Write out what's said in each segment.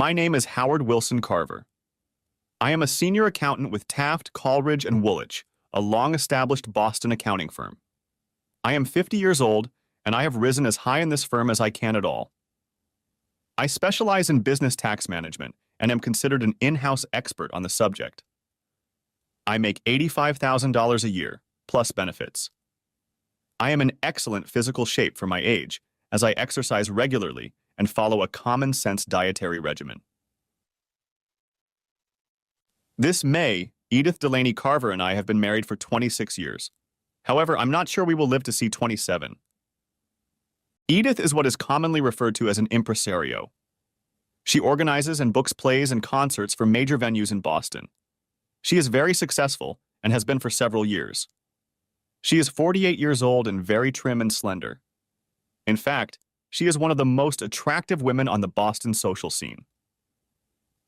My name is Howard Wilson Carver. I am a senior accountant with Taft, Coleridge, and Woolwich, a long-established Boston accounting firm. I am 50 years old, and I have risen as high in this firm as I can at all. I specialize in business tax management and am considered an in-house expert on the subject. I make $85,000 a year, plus benefits. I am in excellent physical shape for my age, as I exercise regularly and follow a common-sense dietary regimen. This May, Edith Delaney Carver and I have been married for 26 years. However, I'm not sure we will live to see 27. Edith is what is commonly referred to as an impresario. She organizes and books plays and concerts for major venues in Boston. She is very successful and has been for several years. She is 48 years old and very trim and slender. In fact, she is one of the most attractive women on the Boston social scene.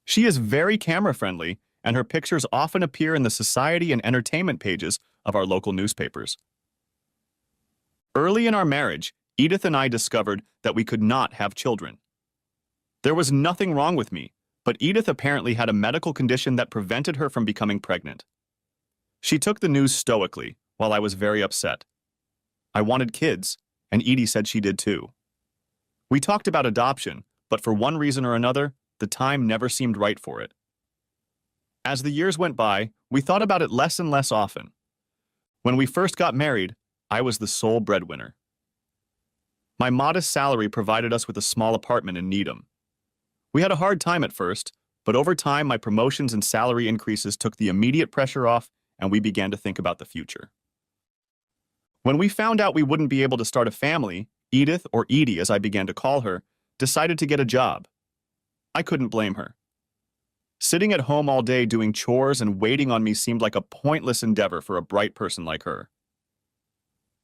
She is very camera-friendly, and her pictures often appear in the society and entertainment pages of our local newspapers. Early in our marriage, Edith and I discovered that we could not have children. There was nothing wrong with me, but Edith apparently had a medical condition that prevented her from becoming pregnant. She took the news stoically, while I was very upset. I wanted kids, and Edie said she did too. We talked about adoption, but for one reason or another, the time never seemed right for it. As the years went by, we thought about it less and less often. When we first got married, I was the sole breadwinner. My modest salary provided us with a small apartment in Needham. We had a hard time at first, but over time my promotions and salary increases took the immediate pressure off, and we began to think about the future. When we found out we wouldn't be able to start a family, Edith, or Edie as I began to call her, decided to get a job. I couldn't blame her. Sitting at home all day doing chores and waiting on me seemed like a pointless endeavor for a bright person like her.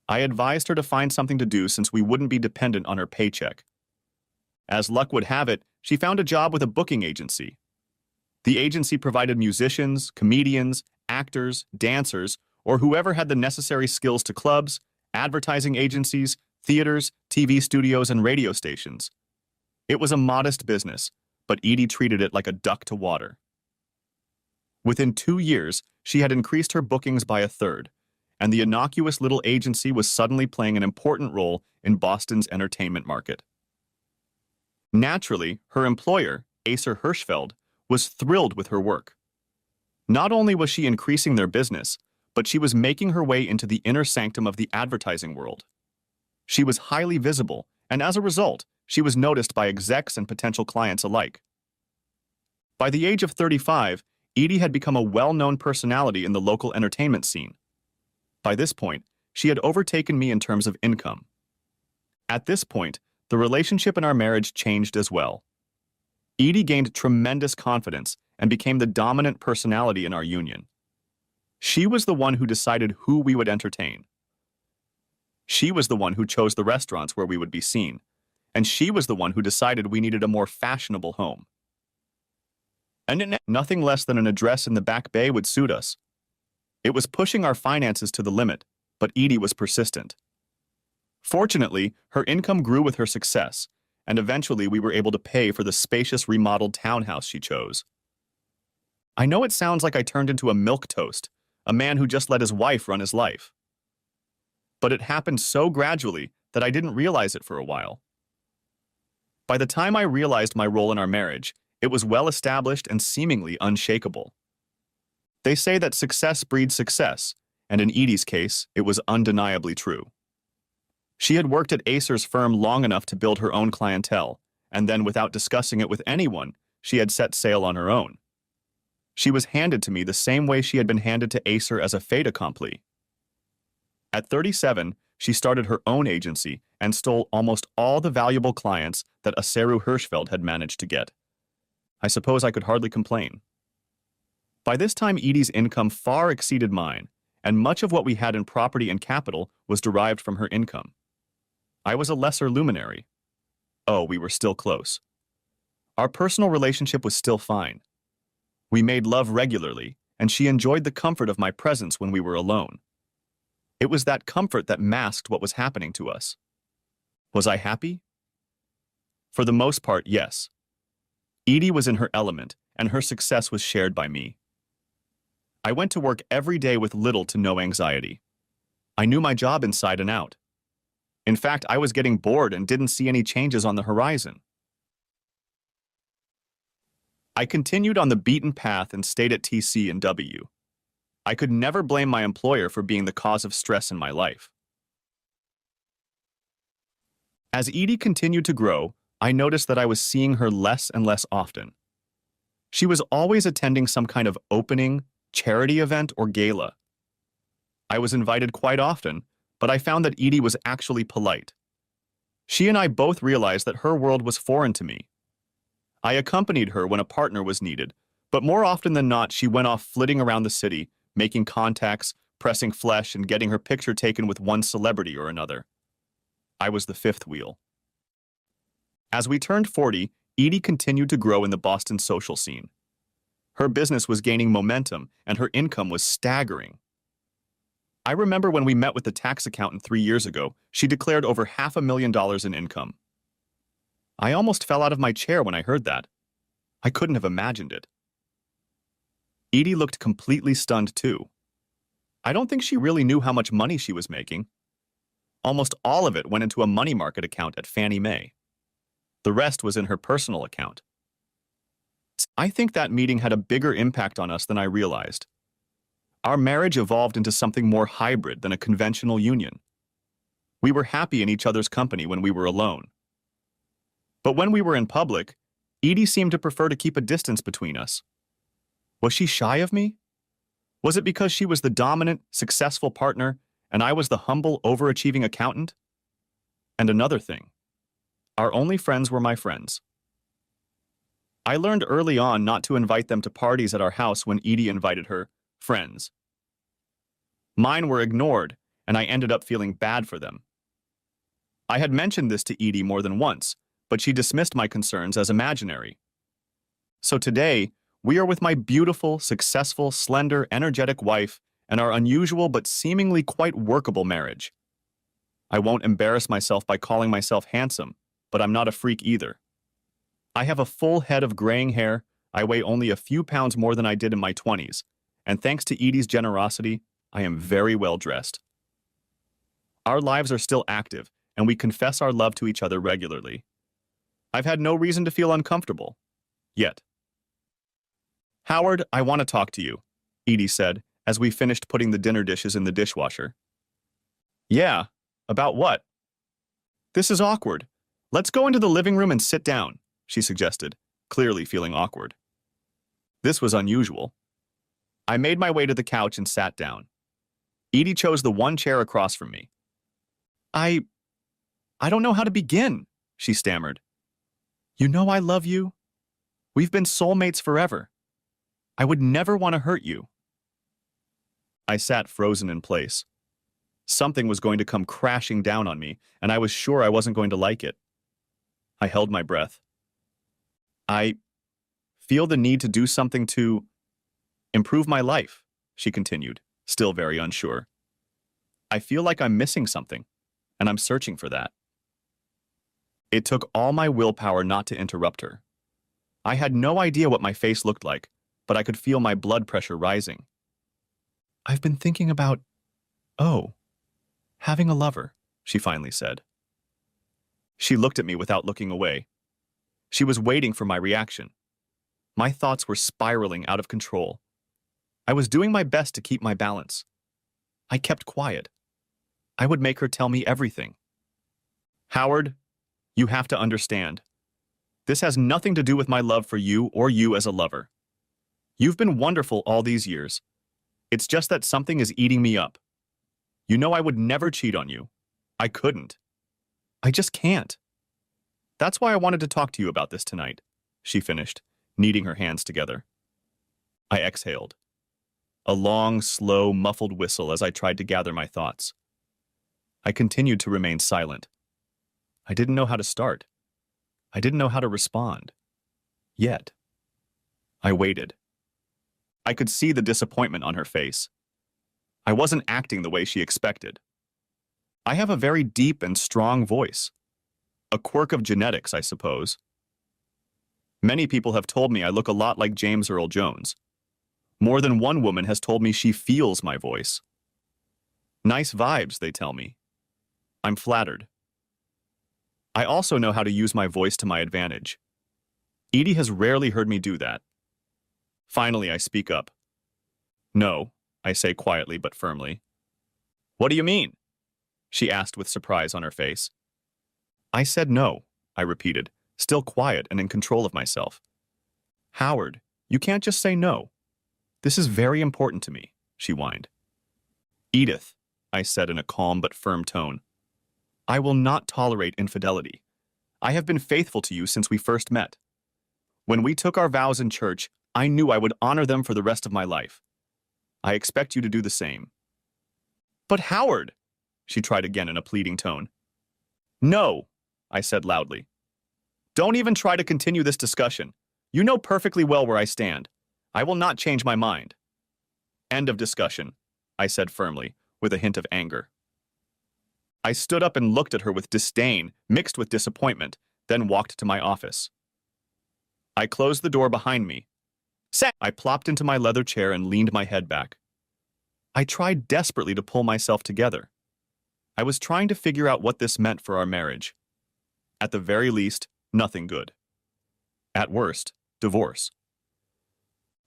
I advised her to find something to do since we wouldn't be dependent on her paycheck. As luck would have it, she found a job with a booking agency. The agency provided musicians, comedians, actors, dancers, or whoever had the necessary skills to clubs, advertising agencies, theaters, TV studios, and radio stations. It was a modest business, but Edie treated it like a duck to water. Within 2 years, she had increased her bookings by a third, and the innocuous little agency was suddenly playing an important role in Boston's entertainment market. Naturally, her employer, Acer Hirschfeld, was thrilled with her work. Not only was she increasing their business, but she was making her way into the inner sanctum of the advertising world. She was highly visible, and as a result, she was noticed by execs and potential clients alike. By the age of 35, Edie had become a well-known personality in the local entertainment scene. By this point, she had overtaken me in terms of income. At this point, the relationship in our marriage changed as well. Edie gained tremendous confidence and became the dominant personality in our union. She was the one who decided who we would entertain. She was the one who chose the restaurants where we would be seen, and she was the one who decided we needed a more fashionable home. And nothing less than an address in the Back Bay would suit us. It was pushing our finances to the limit, but Edie was persistent. Fortunately, her income grew with her success, and eventually we were able to pay for the spacious remodeled townhouse she chose. I know it sounds like I turned into a milquetoast, a man who just let his wife run his life. But it happened so gradually that I didn't realize it for a while. By the time I realized my role in our marriage, it was well established and seemingly unshakable. They say that success breeds success, and in Edie's case, it was undeniably true. She had worked at Acer's firm long enough to build her own clientele, and then without discussing it with anyone, she had set sail on her own. She was handed to me the same way she had been handed to Acer as a fait accompli. At 37, she started her own agency and stole almost all the valuable clients that Aceru Hirschfeld had managed to get. I suppose I could hardly complain. By this time, Edie's income far exceeded mine, and much of what we had in property and capital was derived from her income. I was a lesser luminary. Oh, we were still close. Our personal relationship was still fine. We made love regularly, and she enjoyed the comfort of my presence when we were alone. It was that comfort that masked what was happening to us. Was I happy? For the most part, yes. Edie was in her element, and her success was shared by me. I went to work every day with little to no anxiety. I knew my job inside and out. In fact, I was getting bored and didn't see any changes on the horizon. I continued on the beaten path and stayed at TC and W. I could never blame my employer for being the cause of stress in my life. As Edie continued to grow, I noticed that I was seeing her less and less often. She was always attending some kind of opening, charity event, or gala. I was invited quite often, but I found that Edie was actually polite. She and I both realized that her world was foreign to me. I accompanied her when a partner was needed, but more often than not, she went off flitting around the city, making contacts, pressing flesh, and getting her picture taken with one celebrity or another. I was the fifth wheel. As we turned 40, Edie continued to grow in the Boston social scene. Her business was gaining momentum, and her income was staggering. I remember when we met with the tax accountant 3 years ago, she declared over $500,000 in income. I almost fell out of my chair when I heard that. I couldn't have imagined it. Edie looked completely stunned too. I don't think she really knew how much money she was making. Almost all of it went into a money market account at Fannie Mae. The rest was in her personal account. I think that meeting had a bigger impact on us than I realized. Our marriage evolved into something more hybrid than a conventional union. We were happy in each other's company when we were alone. But when we were in public, Edie seemed to prefer to keep a distance between us. Was she shy of me? Was it because she was the dominant, successful partner and I was the humble, overachieving accountant? And another thing, our only friends were my friends. I learned early on not to invite them to parties at our house when Edie invited her friends. Mine were ignored, and I ended up feeling bad for them. I had mentioned this to Edie more than once, but she dismissed my concerns as imaginary. So today, we are with my beautiful, successful, slender, energetic wife and our unusual but seemingly quite workable marriage. I won't embarrass myself by calling myself handsome, but I'm not a freak either. I have a full head of graying hair, I weigh only a few pounds more than I did in my 20s, and thanks to Edie's generosity, I am very well dressed. Our lives are still active, and we confess our love to each other regularly. I've had no reason to feel uncomfortable. Yet. Howard, I want to talk to you, Edie said, as we finished putting the dinner dishes in the dishwasher. Yeah, about what? This is awkward. Let's go into the living room and sit down, she suggested, clearly feeling awkward. This was unusual. I made my way to the couch and sat down. Edie chose the one chair across from me. I don't know how to begin, she stammered. You know I love you. We've been soulmates forever. I would never want to hurt you. I sat frozen in place. Something was going to come crashing down on me, and I was sure I wasn't going to like it. I held my breath. I feel the need to do something to improve my life, she continued, still very unsure. I feel like I'm missing something, and I'm searching for that. It took all my willpower not to interrupt her. I had no idea what my face looked like, but I could feel my blood pressure rising. I've been thinking about, having a lover, she finally said. She looked at me without looking away. She was waiting for my reaction. My thoughts were spiraling out of control. I was doing my best to keep my balance. I kept quiet. I would make her tell me everything. Howard, you have to understand. This has nothing to do with my love for you or you as a lover. You've been wonderful all these years. It's just that something is eating me up. You know I would never cheat on you. I couldn't. I just can't. That's why I wanted to talk to you about this tonight, she finished, kneading her hands together. I exhaled. A long, slow, muffled whistle as I tried to gather my thoughts. I continued to remain silent. I didn't know how to start. I didn't know how to respond. Yet. I waited. I could see the disappointment on her face. I wasn't acting the way she expected. I have a very deep and strong voice. A quirk of genetics, I suppose. Many people have told me I look a lot like James Earl Jones. More than one woman has told me she feels my voice. Nice vibes, they tell me. I'm flattered. I also know how to use my voice to my advantage. Edie has rarely heard me do that. Finally, I speak up. No, I say quietly but firmly. What do you mean? She asked with surprise on her face. I said no, I repeated, still quiet and in control of myself. Howard, you can't just say no. This is very important to me, she whined. Edith, I said in a calm but firm tone, I will not tolerate infidelity. I have been faithful to you since we first met. When we took our vows in church, I knew I would honor them for the rest of my life. I expect you to do the same. But Howard, she tried again in a pleading tone. No, I said loudly. Don't even try to continue this discussion. You know perfectly well where I stand. I will not change my mind. End of discussion, I said firmly, with a hint of anger. I stood up and looked at her with disdain, mixed with disappointment, then walked to my office. I closed the door behind me. I plopped into my leather chair and leaned my head back. I tried desperately to pull myself together. I was trying to figure out what this meant for our marriage. At the very least, nothing good. At worst, divorce.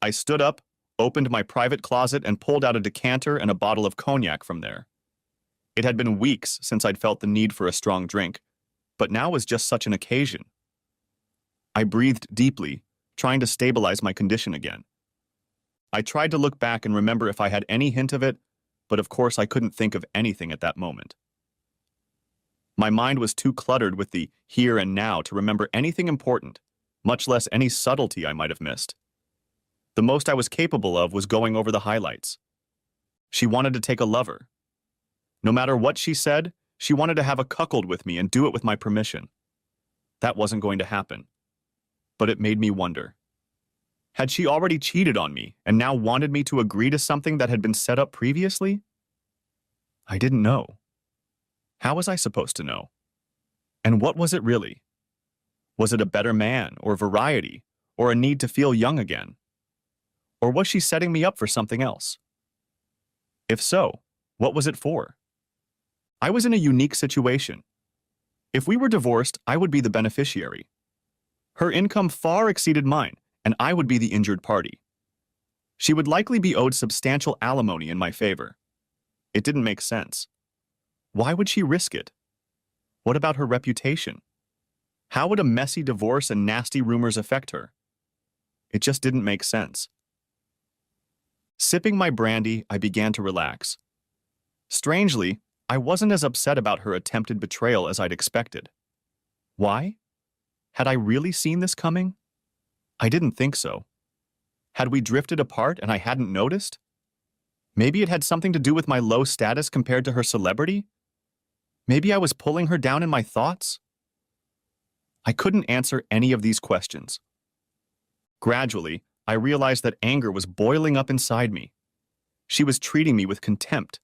I stood up, opened my private closet, and pulled out a decanter and a bottle of cognac from there. It had been weeks since I'd felt the need for a strong drink, but now was just such an occasion. I breathed deeply, trying to stabilize my condition again. I tried to look back and remember if I had any hint of it, but of course I couldn't think of anything at that moment. My mind was too cluttered with the here and now to remember anything important, much less any subtlety I might have missed. The most I was capable of was going over the highlights. She wanted to take a lover. No matter what she said, she wanted to have a cuckold with me and do it with my permission. That wasn't going to happen. But it made me wonder. Had she already cheated on me and now wanted me to agree to something that had been set up previously? I didn't know. How was I supposed to know? And what was it really? Was it a better man or variety or a need to feel young again? Or was she setting me up for something else? If so, what was it for? I was in a unique situation. If we were divorced, I would be the beneficiary. Her income far exceeded mine, and I would be the injured party. She would likely be owed substantial alimony in my favor. It didn't make sense. Why would she risk it? What about her reputation? How would a messy divorce and nasty rumors affect her? It just didn't make sense. Sipping my brandy, I began to relax. Strangely, I wasn't as upset about her attempted betrayal as I'd expected. Why? Had I really seen this coming? I didn't think so. Had we drifted apart and I hadn't noticed? Maybe it had something to do with my low status compared to her celebrity? Maybe I was pulling her down in my thoughts? I couldn't answer any of these questions. Gradually, I realized that anger was boiling up inside me. She was treating me with contempt.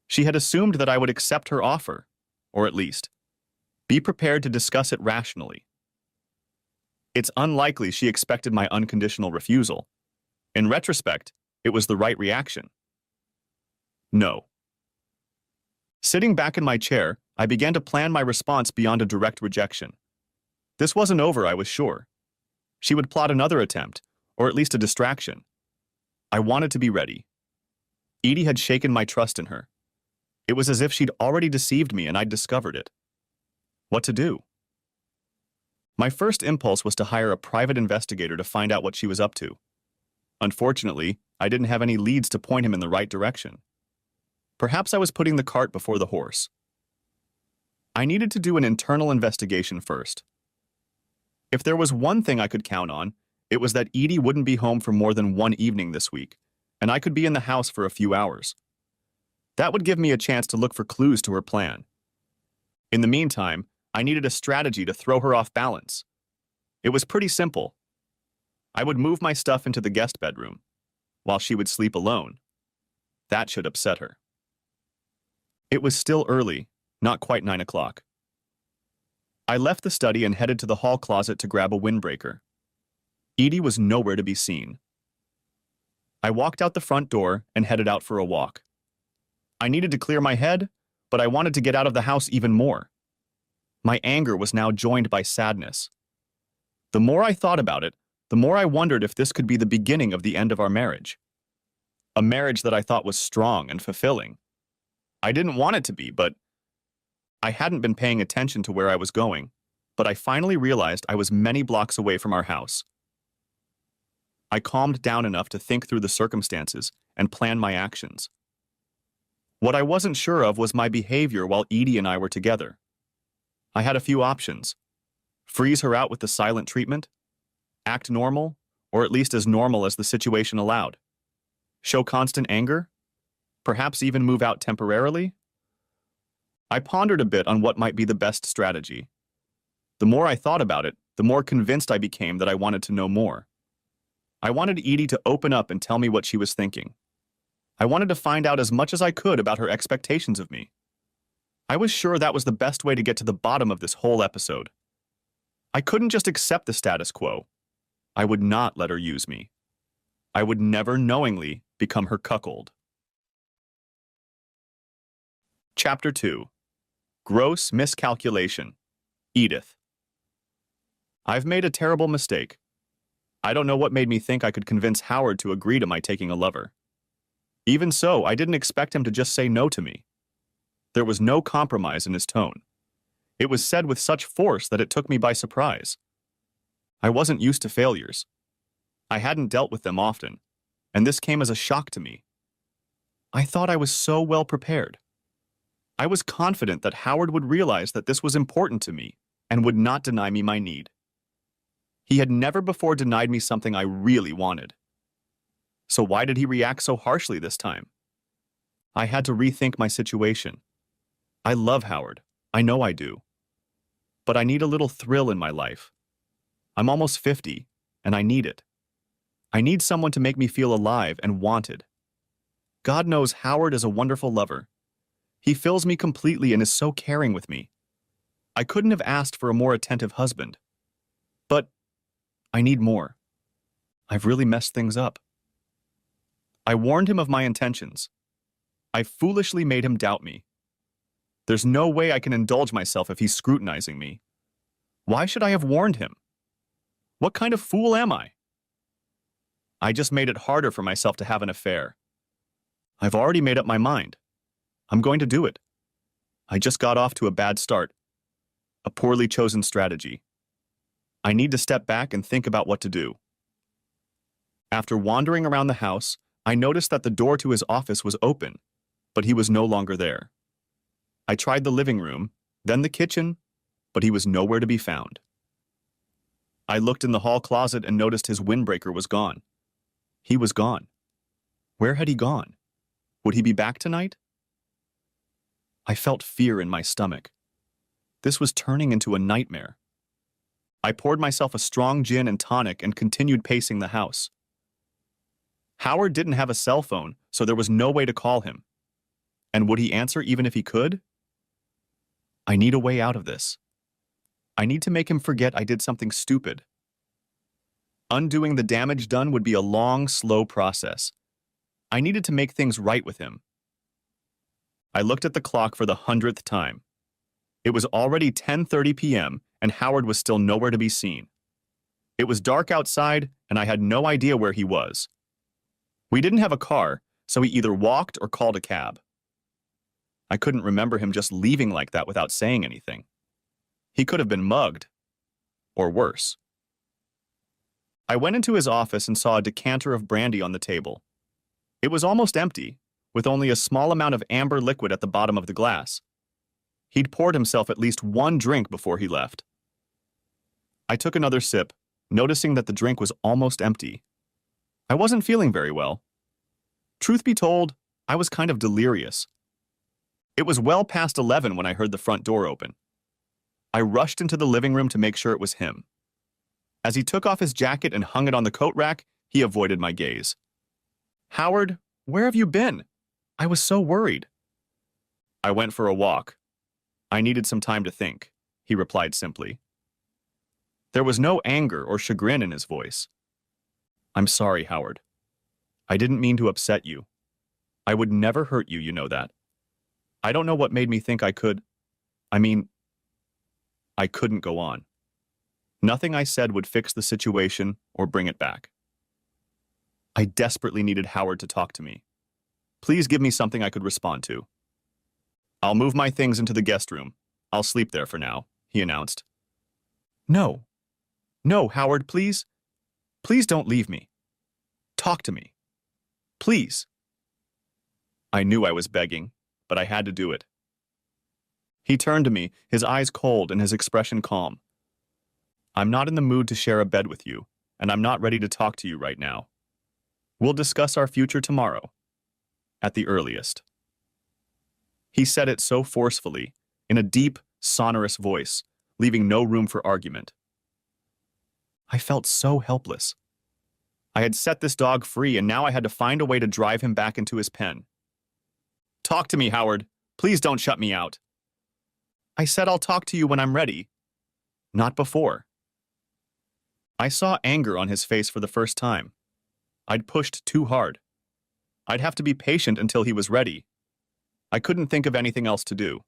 She had assumed that I would accept her offer, or at least, be prepared to discuss it rationally. It's unlikely she expected my unconditional refusal. In retrospect, it was the right reaction. No. Sitting back in my chair, I began to plan my response beyond a direct rejection. This wasn't over, I was sure. She would plot another attempt, or at least a distraction. I wanted to be ready. Edie had shaken my trust in her. It was as if she'd already deceived me and I'd discovered it. What to do? My first impulse was to hire a private investigator to find out what she was up to. Unfortunately, I didn't have any leads to point him in the right direction. Perhaps I was putting the cart before the horse. I needed to do an internal investigation first. If there was one thing I could count on, it was that Edie wouldn't be home for more than one evening this week, and I could be in the house for a few hours. That would give me a chance to look for clues to her plan. In the meantime, I needed a strategy to throw her off balance. It was pretty simple. I would move my stuff into the guest bedroom, while she would sleep alone. That should upset her. It was still early, not quite 9 o'clock. I left the study and headed to the hall closet to grab a windbreaker. Edie was nowhere to be seen. I walked out the front door and headed out for a walk. I needed to clear my head, but I wanted to get out of the house even more. My anger was now joined by sadness. The more I thought about it, the more I wondered if this could be the beginning of the end of our marriage. A marriage that I thought was strong and fulfilling. I didn't want it to be, but I hadn't been paying attention to where I was going, but I finally realized I was many blocks away from our house. I calmed down enough to think through the circumstances and plan my actions. What I wasn't sure of was my behavior while Edie and I were together. I had a few options. Freeze her out with the silent treatment, act normal, or at least as normal as the situation allowed. Show constant anger, perhaps even move out temporarily. I pondered a bit on what might be the best strategy. The more I thought about it, the more convinced I became that I wanted to know more. I wanted Edie to open up and tell me what she was thinking. I wanted to find out as much as I could about her expectations of me. I was sure that was the best way to get to the bottom of this whole episode. I couldn't just accept the status quo. I would not let her use me. I would never knowingly become her cuckold. Chapter 2. Gross Miscalculation. Edith. I've made a terrible mistake. I don't know what made me think I could convince Howard to agree to my taking a lover. Even so, I didn't expect him to just say no to me. There was no compromise in his tone. It was said with such force that it took me by surprise. I wasn't used to failures. I hadn't dealt with them often, and this came as a shock to me. I thought I was so well prepared. I was confident that Howard would realize that this was important to me and would not deny me my need. He had never before denied me something I really wanted. So why did he react so harshly this time? I had to rethink my situation. I love Howard. I know I do. But I need a little thrill in my life. I'm almost 50, and I need it. I need someone to make me feel alive and wanted. God knows Howard is a wonderful lover. He fills me completely and is so caring with me. I couldn't have asked for a more attentive husband. But I need more. I've really messed things up. I warned him of my intentions. I foolishly made him doubt me. There's no way I can indulge myself if he's scrutinizing me. Why should I have warned him? What kind of fool am I? I just made it harder for myself to have an affair. I've already made up my mind. I'm going to do it. I just got off to a bad start. A poorly chosen strategy. I need to step back and think about what to do. After wandering around the house, I noticed that the door to his office was open, but he was no longer there. I tried the living room, then the kitchen, but he was nowhere to be found. I looked in the hall closet and noticed his windbreaker was gone. He was gone. Where had he gone? Would he be back tonight? I felt fear in my stomach. This was turning into a nightmare. I poured myself a strong gin and tonic and continued pacing the house. Howard didn't have a cell phone, so there was no way to call him. And would he answer even if he could? I need a way out of this. I need to make him forget I did something stupid. Undoing the damage done would be a long, slow process. I needed to make things right with him. I looked at the clock for the 100th time. It was already 10:30 p.m., and Howard was still nowhere to be seen. It was dark outside, and I had no idea where he was. We didn't have a car, so he either walked or called a cab. I couldn't remember him just leaving like that without saying anything. He could have been mugged. Or worse. I went into his office and saw a decanter of brandy on the table. It was almost empty, with only a small amount of amber liquid at the bottom of the glass. He'd poured himself at least one drink before he left. I took another sip, noticing that the drink was almost empty. I wasn't feeling very well. Truth be told, I was kind of delirious. It was well past 11 when I heard the front door open. I rushed into the living room to make sure it was him. As he took off his jacket and hung it on the coat rack, he avoided my gaze. "Howard, where have you been? I was so worried." "I went for a walk. I needed some time to think," he replied simply. There was no anger or chagrin in his voice. I'm sorry, Howard. I didn't mean to upset you. I would never hurt you, you know that. I don't know what made me think I could. I mean, I couldn't go on. Nothing I said would fix the situation or bring it back. I desperately needed Howard to talk to me. Please give me something I could respond to. I'll move my things into the guest room. I'll sleep there for now, he announced. No. No, Howard, please. Please don't leave me. Talk to me. Please. I knew I was begging, but I had to do it. He turned to me, his eyes cold and his expression calm. I'm not in the mood to share a bed with you, and I'm not ready to talk to you right now. We'll discuss our future tomorrow, at the earliest. He said it so forcefully, in a deep, sonorous voice, leaving no room for argument. I felt so helpless. I had set this dog free, and now I had to find a way to drive him back into his pen. Talk to me, Howard. Please don't shut me out. I said I'll talk to you when I'm ready. Not before. I saw anger on his face for the first time. I'd pushed too hard. I'd have to be patient until he was ready. I couldn't think of anything else to do.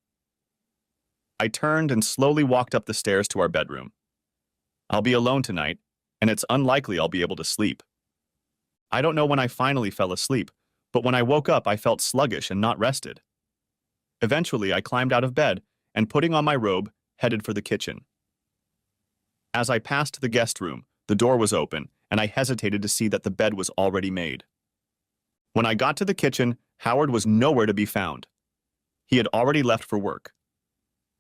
I turned and slowly walked up the stairs to our bedroom. I'll be alone tonight, and it's unlikely I'll be able to sleep. I don't know when I finally fell asleep, but when I woke up, I felt sluggish and not rested. Eventually, I climbed out of bed and, putting on my robe, headed for the kitchen. As I passed the guest room, the door was open, and I hesitated to see that the bed was already made. When I got to the kitchen, Howard was nowhere to be found. He had already left for work.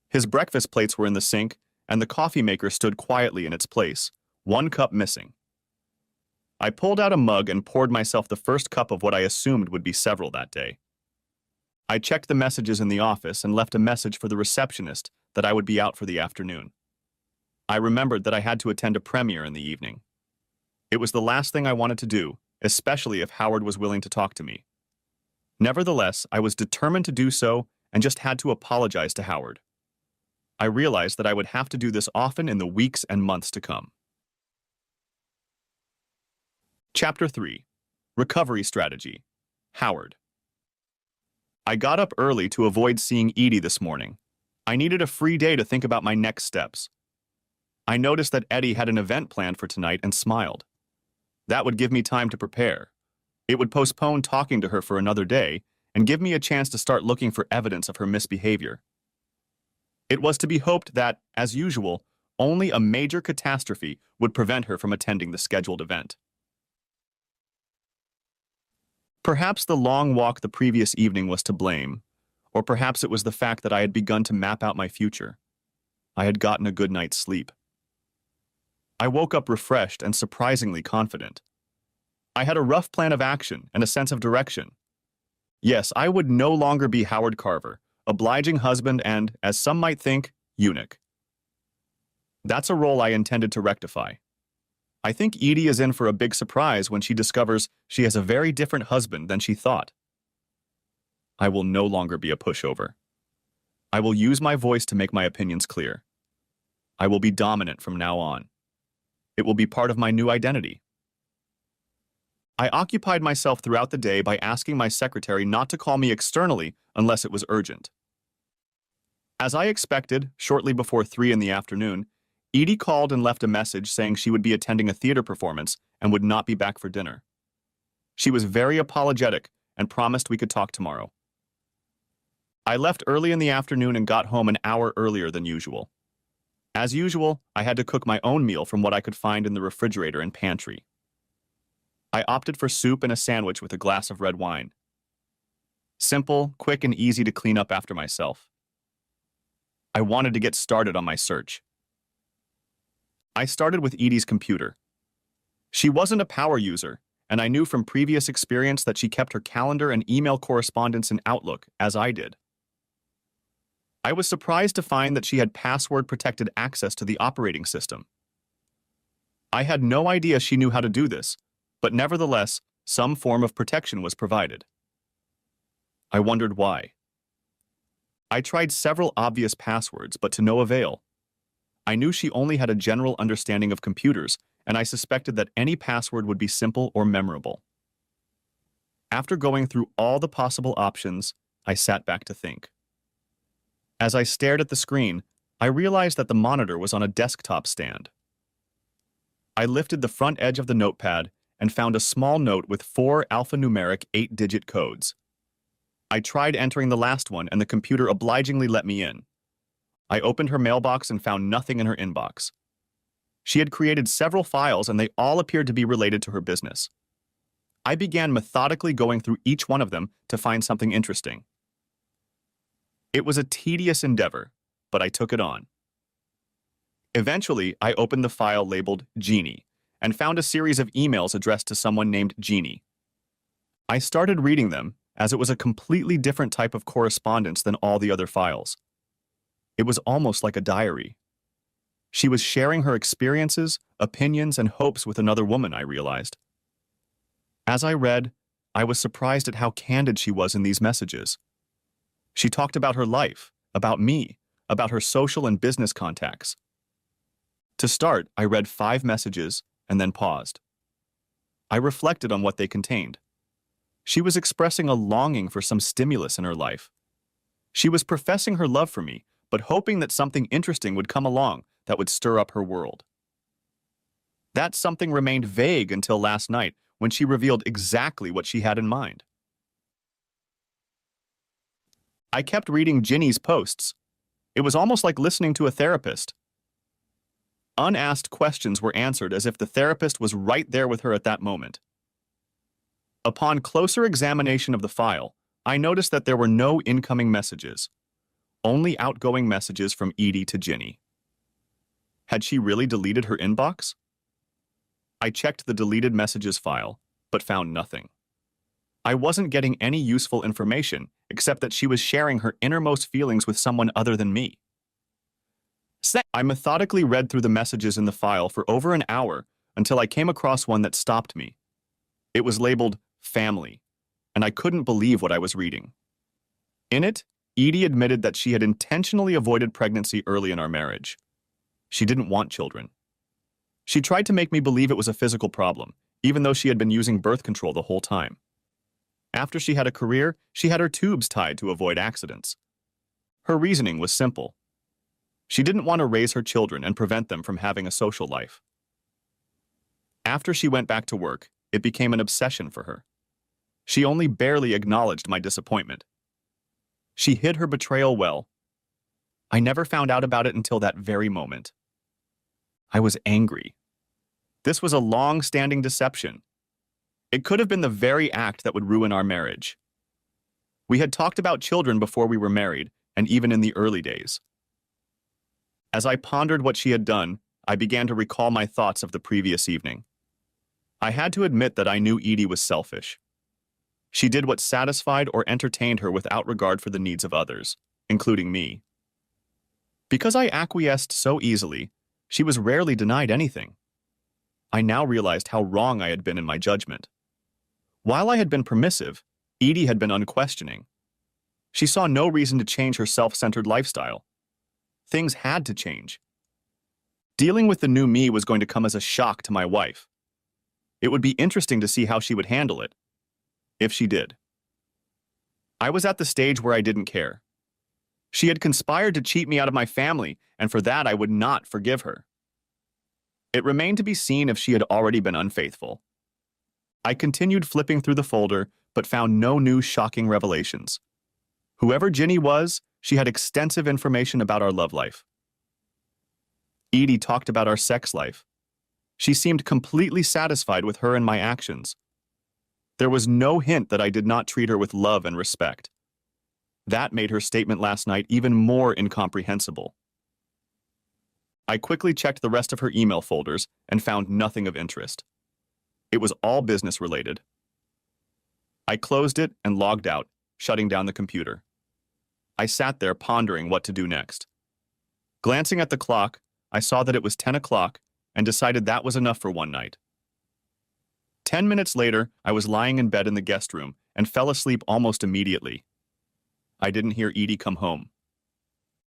His breakfast plates were in the sink, and the coffee maker stood quietly in its place, 1 cup missing. I pulled out a mug and poured myself the first cup of what I assumed would be several that day. I checked the messages in the office and left a message for the receptionist that I would be out for the afternoon. I remembered that I had to attend a premiere in the evening. It was the last thing I wanted to do, especially if Howard was willing to talk to me. Nevertheless, I was determined to do so and just had to apologize to Howard. I realized that I would have to do this often in the weeks and months to come. Chapter 3. Recovery Strategy. Howard. I got up early to avoid seeing Edie this morning. I needed a free day to think about my next steps. I noticed that Eddie had an event planned for tonight and smiled. That would give me time to prepare. It would postpone talking to her for another day and give me a chance to start looking for evidence of her misbehavior. It was to be hoped that, as usual, only a major catastrophe would prevent her from attending the scheduled event. Perhaps the long walk the previous evening was to blame, or perhaps it was the fact that I had begun to map out my future. I had gotten a good night's sleep. I woke up refreshed and surprisingly confident. I had a rough plan of action and a sense of direction. Yes, I would no longer be Howard Carver, obliging husband and, as some might think, eunuch. That's a role I intended to rectify. I think Edie is in for a big surprise when she discovers she has a very different husband than she thought. I will no longer be a pushover. I will use my voice to make my opinions clear. I will be dominant from now on. It will be part of my new identity. I occupied myself throughout the day by asking my secretary not to call me externally unless it was urgent. As I expected, shortly before 3 in the afternoon, Edie called and left a message saying she would be attending a theater performance and would not be back for dinner. She was very apologetic and promised we could talk tomorrow. I left early in the afternoon and got home an hour earlier than usual. As usual, I had to cook my own meal from what I could find in the refrigerator and pantry. I opted for soup and a sandwich with a glass of red wine. Simple, quick, and easy to clean up after myself. I wanted to get started on my search. I started with Edie's computer. She wasn't a power user, and I knew from previous experience that she kept her calendar and email correspondence in Outlook, as I did. I was surprised to find that she had password-protected access to the operating system. I had no idea she knew how to do this, but nevertheless, some form of protection was provided. I wondered why. I tried several obvious passwords, but to no avail. I knew she only had a general understanding of computers and I suspected that any password would be simple or memorable. After going through all the possible options, I sat back to think. As I stared at the screen, I realized that the monitor was on a desktop stand. I lifted the front edge of the notepad and found a small note with 4 alphanumeric 8-digit codes. I tried entering the last one, and the computer obligingly let me in. I opened her mailbox and found nothing in her inbox. She had created several files, and they all appeared to be related to her business. I began methodically going through each one of them to find something interesting. It was a tedious endeavor, but I took it on. Eventually, I opened the file labeled Jeannie and found a series of emails addressed to someone named Jeannie. I started reading them, as it was a completely different type of correspondence than all the other files. It was almost like a diary. She was sharing her experiences, opinions, and hopes with another woman, I realized. As I read, I was surprised at how candid she was in these messages. She talked about her life, about me, about her social and business contacts. To start, I read 5 messages and then paused. I reflected on what they contained. She was expressing a longing for some stimulus in her life. She was professing her love for me, but hoping that something interesting would come along that would stir up her world. That something remained vague until last night, when she revealed exactly what she had in mind. I kept reading Ginny's posts. It was almost like listening to a therapist. Unasked questions were answered as if the therapist was right there with her at that moment. Upon closer examination of the file, I noticed that there were no incoming messages, only outgoing messages from Edie to Ginny. Had she really deleted her inbox? I checked the deleted messages file, but found nothing. I wasn't getting any useful information except that she was sharing her innermost feelings with someone other than me. I methodically read through the messages in the file for over an hour until I came across one that stopped me. It was labeled Family, and I couldn't believe what I was reading. In it, Edie admitted that she had intentionally avoided pregnancy early in our marriage. She didn't want children. She tried to make me believe it was a physical problem, even though she had been using birth control the whole time. After she had a career, she had her tubes tied to avoid accidents. Her reasoning was simple. She didn't want to raise her children and prevent them from having a social life. After she went back to work, it became an obsession for her. She only barely acknowledged my disappointment. She hid her betrayal well. I never found out about it until that very moment. I was angry. This was a long-standing deception. It could have been the very act that would ruin our marriage. We had talked about children before we were married, and even in the early days. As I pondered what she had done, I began to recall my thoughts of the previous evening. I had to admit that I knew Edie was selfish. She did what satisfied or entertained her without regard for the needs of others, including me. Because I acquiesced so easily, she was rarely denied anything. I now realized how wrong I had been in my judgment. While I had been permissive, Edie had been unquestioning. She saw no reason to change her self-centered lifestyle. Things had to change. Dealing with the new me was going to come as a shock to my wife. It would be interesting to see how she would handle it, if she did. I was at the stage where I didn't care. She had conspired to cheat me out of my family, and for that I would not forgive her. It remained to be seen if she had already been unfaithful. I continued flipping through the folder, but found no new shocking revelations. Whoever Ginny was, she had extensive information about our love life. Edie talked about our sex life. She seemed completely satisfied with her and my actions. There was no hint that I did not treat her with love and respect. That made her statement last night even more incomprehensible. I quickly checked the rest of her email folders and found nothing of interest. It was all business related. I closed it and logged out, shutting down the computer. I sat there pondering what to do next. Glancing at the clock, I saw that it was 10 o'clock and decided that was enough for one night. 10 minutes later, I was lying in bed in the guest room and fell asleep almost immediately. I didn't hear Edie come home.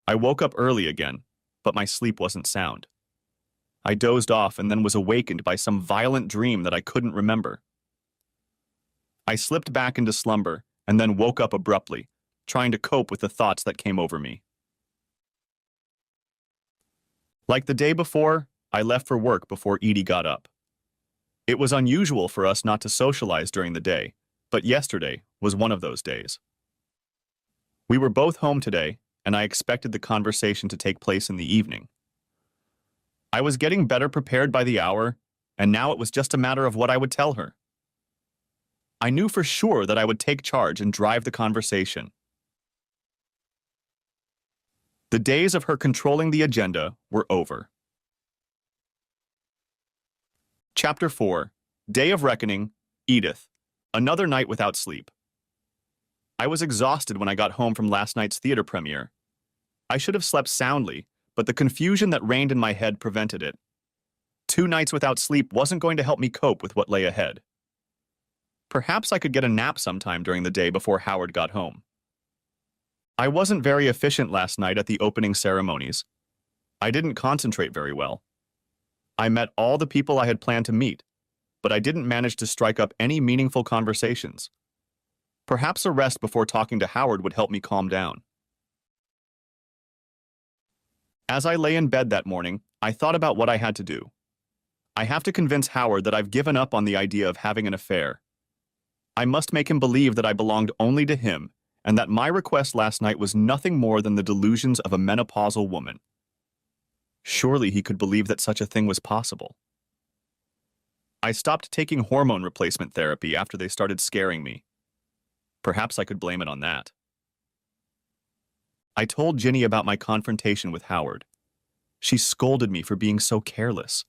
I woke up early again, but my sleep wasn't sound. I dozed off and then was awakened by some violent dream that I couldn't remember. I slipped back into slumber and then woke up abruptly, trying to cope with the thoughts that came over me. Like the day before, I left for work before Edie got up. It was unusual for us not to socialize during the day, but yesterday was one of those days. We were both home today, and I expected the conversation to take place in the evening. I was getting better prepared by the hour, and now it was just a matter of what I would tell her. I knew for sure that I would take charge and drive the conversation. The days of her controlling the agenda were over. Chapter 4, Day of Reckoning, Edith, Another Night Without Sleep. I was exhausted when I got home from last night's theater premiere. I should have slept soundly, but the confusion that reigned in my head prevented it. 2 nights without sleep wasn't going to help me cope with what lay ahead. Perhaps I could get a nap sometime during the day before Howard got home. I wasn't very efficient last night at the opening ceremonies. I didn't concentrate very well. I met all the people I had planned to meet, but I didn't manage to strike up any meaningful conversations. Perhaps a rest before talking to Howard would help me calm down. As I lay in bed that morning, I thought about what I had to do. I have to convince Howard that I've given up on the idea of having an affair. I must make him believe that I belonged only to him and that my request last night was nothing more than the delusions of a menopausal woman. Surely he could believe that such a thing was possible. I stopped taking hormone replacement therapy after they started scaring me. Perhaps I could blame it on that. I told Ginny about my confrontation with Howard. She scolded me for being so careless.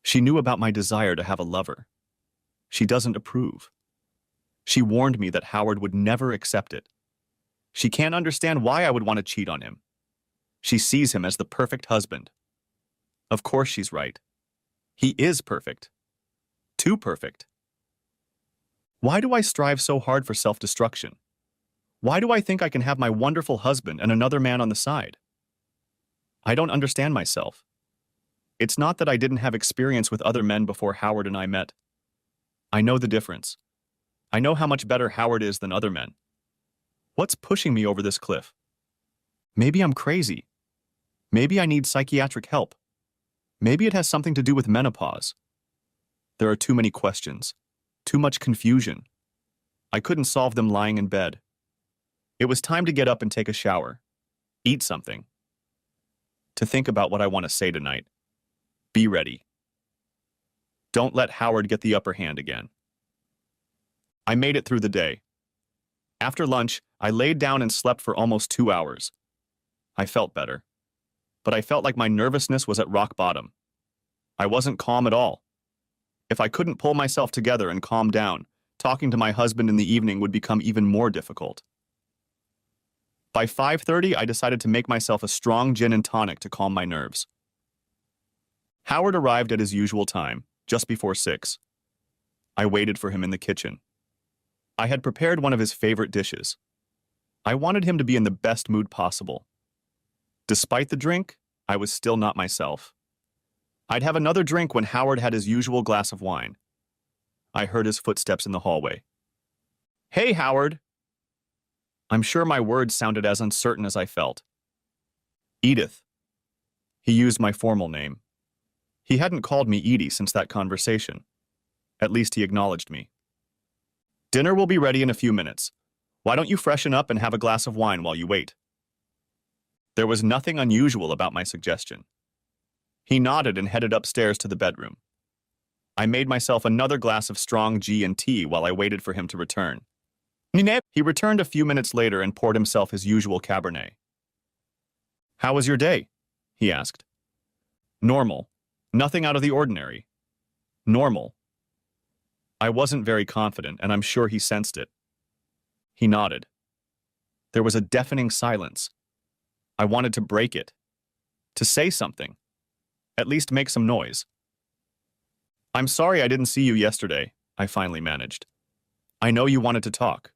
She knew about my desire to have a lover. She doesn't approve. She warned me that Howard would never accept it. She can't understand why I would want to cheat on him. She sees him as the perfect husband. Of course she's right. He is perfect. Too perfect. Why do I strive so hard for self-destruction? Why do I think I can have my wonderful husband and another man on the side? I don't understand myself. It's not that I didn't have experience with other men before Howard and I met. I know the difference. I know how much better Howard is than other men. What's pushing me over this cliff? Maybe I'm crazy. Maybe I need psychiatric help. Maybe it has something to do with menopause. There are too many questions, too much confusion. I couldn't solve them lying in bed. It was time to get up and take a shower, eat something, to think about what I want to say tonight. Be ready. Don't let Howard get the upper hand again. I made it through the day. After lunch, I laid down and slept for almost 2 hours. I felt better, but I felt like my nervousness was at rock bottom. I wasn't calm at all. If I couldn't pull myself together and calm down, talking to my husband in the evening would become even more difficult. By 5:30, I decided to make myself a strong gin and tonic to calm my nerves. Howard arrived at his usual time, just before 6. I waited for him in the kitchen. I had prepared one of his favorite dishes. I wanted him to be in the best mood possible. Despite the drink, I was still not myself. I'd have another drink when Howard had his usual glass of wine. I heard his footsteps in the hallway. "Hey, Howard!" I'm sure my words sounded as uncertain as I felt. "Edith." He used my formal name. He hadn't called me Edie since that conversation. At least he acknowledged me. "Dinner will be ready in a few minutes. Why don't you freshen up and have a glass of wine while you wait?" There was nothing unusual about my suggestion. He nodded and headed upstairs to the bedroom. I made myself another glass of strong G&T while I waited for him to return. He returned a few minutes later and poured himself his usual Cabernet. "How was your day?" he asked. "Normal. Nothing out of the ordinary." "Normal." I wasn't very confident, and I'm sure he sensed it. He nodded. There was a deafening silence. I wanted to break it, to say something, at least make some noise. "I'm sorry I didn't see you yesterday," I finally managed. "I know you wanted to talk."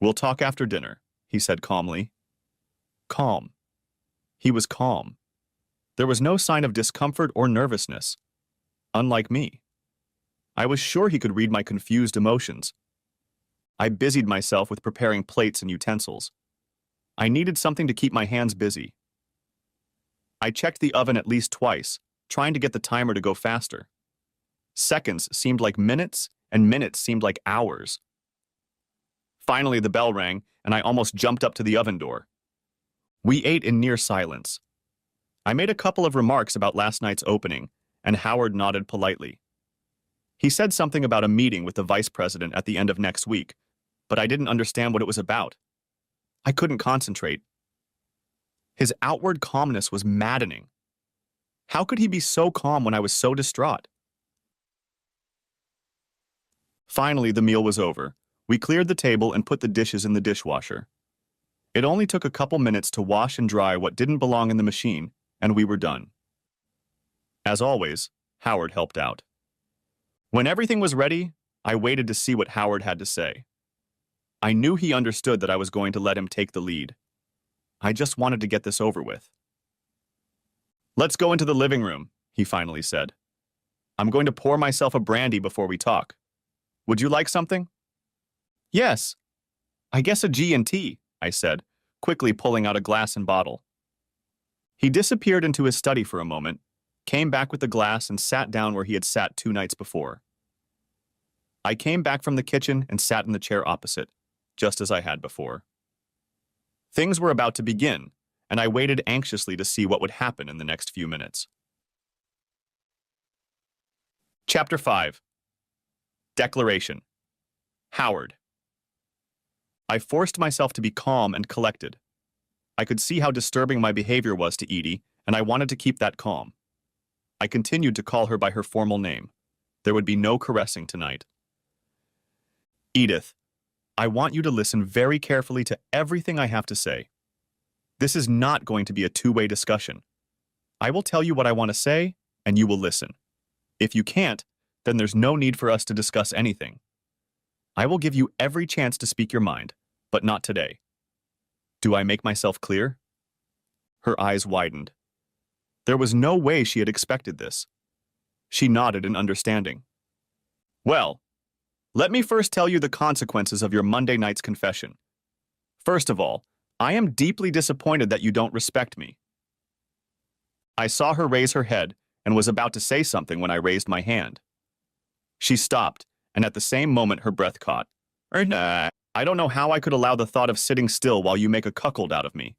"We'll talk after dinner," he said calmly. Calm. He was calm. There was no sign of discomfort or nervousness. Unlike me. I was sure he could read my confused emotions. I busied myself with preparing plates and utensils. I needed something to keep my hands busy. I checked the oven at least twice, trying to get the timer to go faster. Seconds seemed like minutes, and minutes seemed like hours. Finally, the bell rang, and I almost jumped up to the oven door. We ate in near silence. I made a couple of remarks about last night's opening, and Howard nodded politely. He said something about a meeting with the vice president at the end of next week, but I didn't understand what it was about. I couldn't concentrate. His outward calmness was maddening. How could he be so calm when I was so distraught? Finally, the meal was over. We cleared the table and put the dishes in the dishwasher. It only took a couple minutes to wash and dry what didn't belong in the machine, and we were done. As always, Howard helped out. When everything was ready, I waited to see what Howard had to say. I knew he understood that I was going to let him take the lead. I just wanted to get this over with. "Let's go into the living room," he finally said. "I'm going to pour myself a brandy before we talk. Would you like something?" "Yes. I guess a G&T," I said, quickly pulling out a glass and bottle. He disappeared into his study for a moment, came back with the glass and sat down where he had sat 2 nights before. I came back from the kitchen and sat in the chair opposite, just as I had before. Things were about to begin, and I waited anxiously to see what would happen in the next few minutes. Chapter 5. Declaration. Howard. I forced myself to be calm and collected. I could see how disturbing my behavior was to Edie, and I wanted to keep that calm. I continued to call her by her formal name. There would be no caressing tonight. "Edith, I want you to listen very carefully to everything I have to say. This is not going to be a two-way discussion. I will tell you what I want to say, and you will listen. If you can't, then there's no need for us to discuss anything. I will give you every chance to speak your mind, but not today. Do I make myself clear?" Her eyes widened. There was no way she had expected this. She nodded in understanding. "Well, let me first tell you the consequences of your Monday night's confession. First of all, I am deeply disappointed that you don't respect me." I saw her raise her head and was about to say something when I raised my hand. She stopped, and at the same moment her breath caught. I don't know how I could allow the thought of sitting still while you make a cuckold out of me.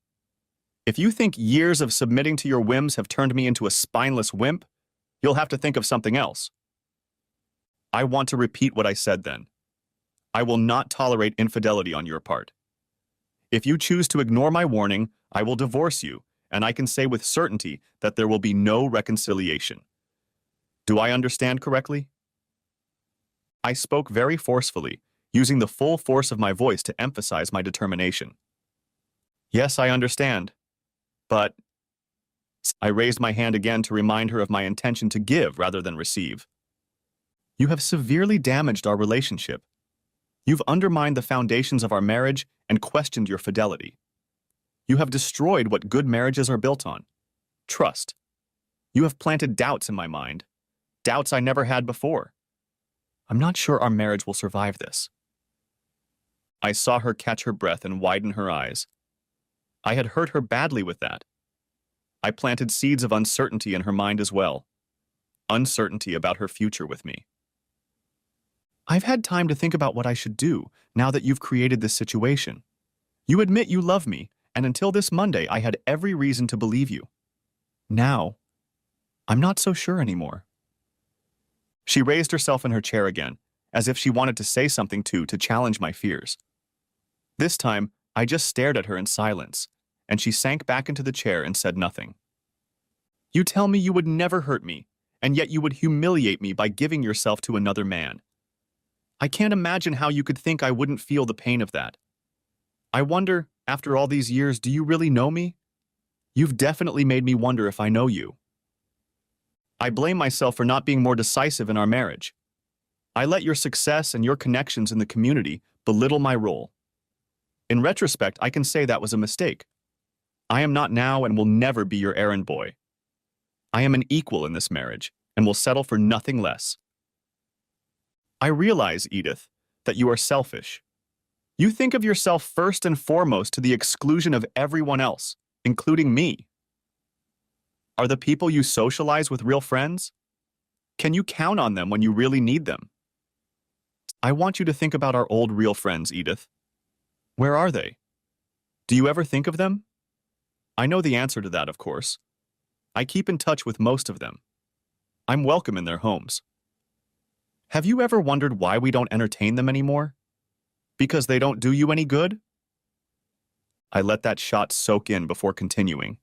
If you think years of submitting to your whims have turned me into a spineless wimp, you'll have to think of something else. I want to repeat what I said then. I will not tolerate infidelity on your part. If you choose to ignore my warning, I will divorce you, and I can say with certainty that there will be no reconciliation. Do I understand correctly? I spoke very forcefully, using the full force of my voice to emphasize my determination. "Yes, I understand. But..." I raised my hand again to remind her of my intention to give rather than receive. "You have severely damaged our relationship. You've undermined the foundations of our marriage and questioned your fidelity. You have destroyed what good marriages are built on. Trust. You have planted doubts in my mind, doubts I never had before. I'm not sure our marriage will survive this." I saw her catch her breath and widen her eyes. I had hurt her badly with that. I planted seeds of uncertainty in her mind as well. Uncertainty about her future with me. "I've had time to think about what I should do now that you've created this situation. You admit you love me, and until this Monday I had every reason to believe you. Now, I'm not so sure anymore." She raised herself in her chair again, as if she wanted to say something to challenge my fears. This time, I just stared at her in silence, and she sank back into the chair and said nothing. "You tell me you would never hurt me, and yet you would humiliate me by giving yourself to another man. I can't imagine how you could think I wouldn't feel the pain of that. I wonder, after all these years, do you really know me? You've definitely made me wonder if I know you. I blame myself for not being more decisive in our marriage. I let your success and your connections in the community belittle my role. In retrospect, I can say that was a mistake. I am not now and will never be your errand boy. I am an equal in this marriage and will settle for nothing less. I realize, Edith, that you are selfish. You think of yourself first and foremost to the exclusion of everyone else, including me. Are the people you socialize with real friends? Can you count on them when you really need them? I want you to think about our old real friends, Edith. Where are they? Do you ever think of them? I know the answer to that, of course. I keep in touch with most of them. I'm welcome in their homes. Have you ever wondered why we don't entertain them anymore? Because they don't do you any good? I let that shot soak in before continuing.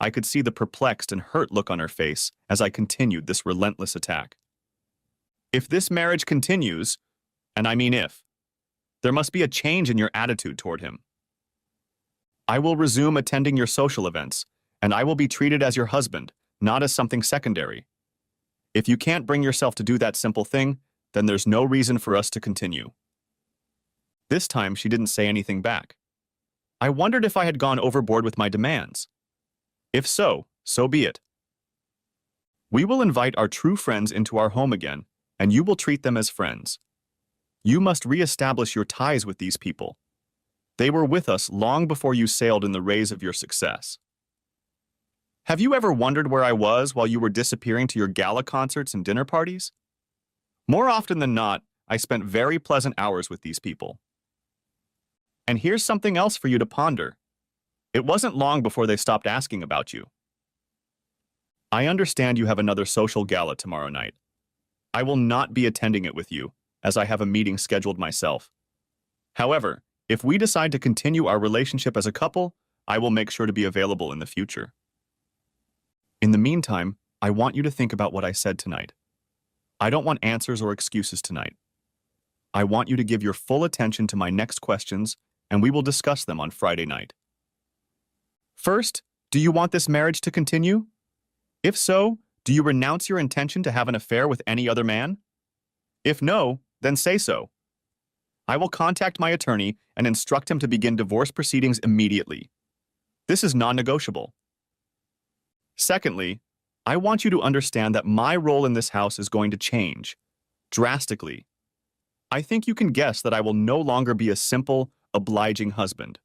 I could see the perplexed and hurt look on her face as I continued this relentless attack. If this marriage continues, and I mean if, there must be a change in your attitude toward him. I will resume attending your social events, and I will be treated as your husband, not as something secondary. If you can't bring yourself to do that simple thing, then there's no reason for us to continue. This time, she didn't say anything back. I wondered if I had gone overboard with my demands. If so, so be it. We will invite our true friends into our home again, and you will treat them as friends. You must reestablish your ties with these people. They were with us long before you sailed in the rays of your success. Have you ever wondered where I was while you were disappearing to your gala concerts and dinner parties? More often than not, I spent very pleasant hours with these people. And here's something else for you to ponder. It wasn't long before they stopped asking about you. I understand you have another social gala tomorrow night. I will not be attending it with you, as I have a meeting scheduled myself. However, if we decide to continue our relationship as a couple, I will make sure to be available in the future. In the meantime, I want you to think about what I said tonight. I don't want answers or excuses tonight. I want you to give your full attention to my next questions, and we will discuss them on Friday night. First, do you want this marriage to continue? If so, do you renounce your intention to have an affair with any other man? If no, then say so. I will contact my attorney and instruct him to begin divorce proceedings immediately. This is non-negotiable. Secondly, I want you to understand that my role in this house is going to change, drastically. I think you can guess that I will no longer be a simple, obliging husband.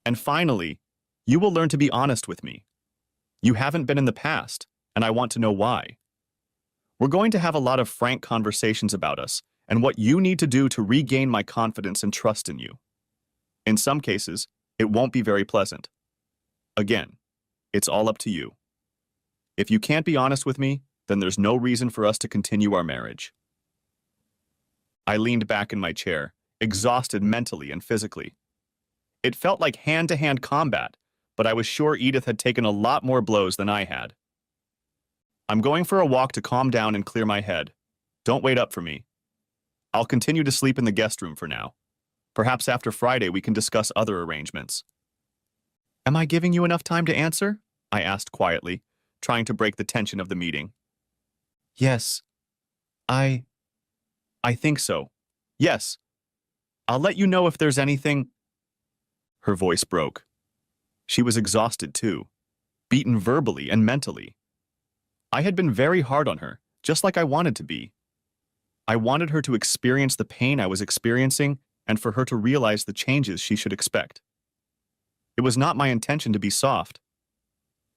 And finally, you will learn to be honest with me. You haven't been in the past, and I want to know why. We're going to have a lot of frank conversations about us and what you need to do to regain my confidence and trust in you. In some cases, it won't be very pleasant. Again, it's all up to you. If you can't be honest with me, then there's no reason for us to continue our marriage. I leaned back in my chair, exhausted mentally and physically. It felt like hand-to-hand combat, but I was sure Edith had taken a lot more blows than I had. I'm going for a walk to calm down and clear my head. Don't wait up for me. I'll continue to sleep in the guest room for now. Perhaps after Friday we can discuss other arrangements. Am I giving you enough time to answer? I asked quietly, trying to break the tension of the meeting. Yes. I think so. Yes. I'll let you know if there's anything. Her voice broke. She was exhausted too, beaten verbally and mentally. I had been very hard on her, just like I wanted to be. I wanted her to experience the pain I was experiencing and for her to realize the changes she should expect. It was not my intention to be soft,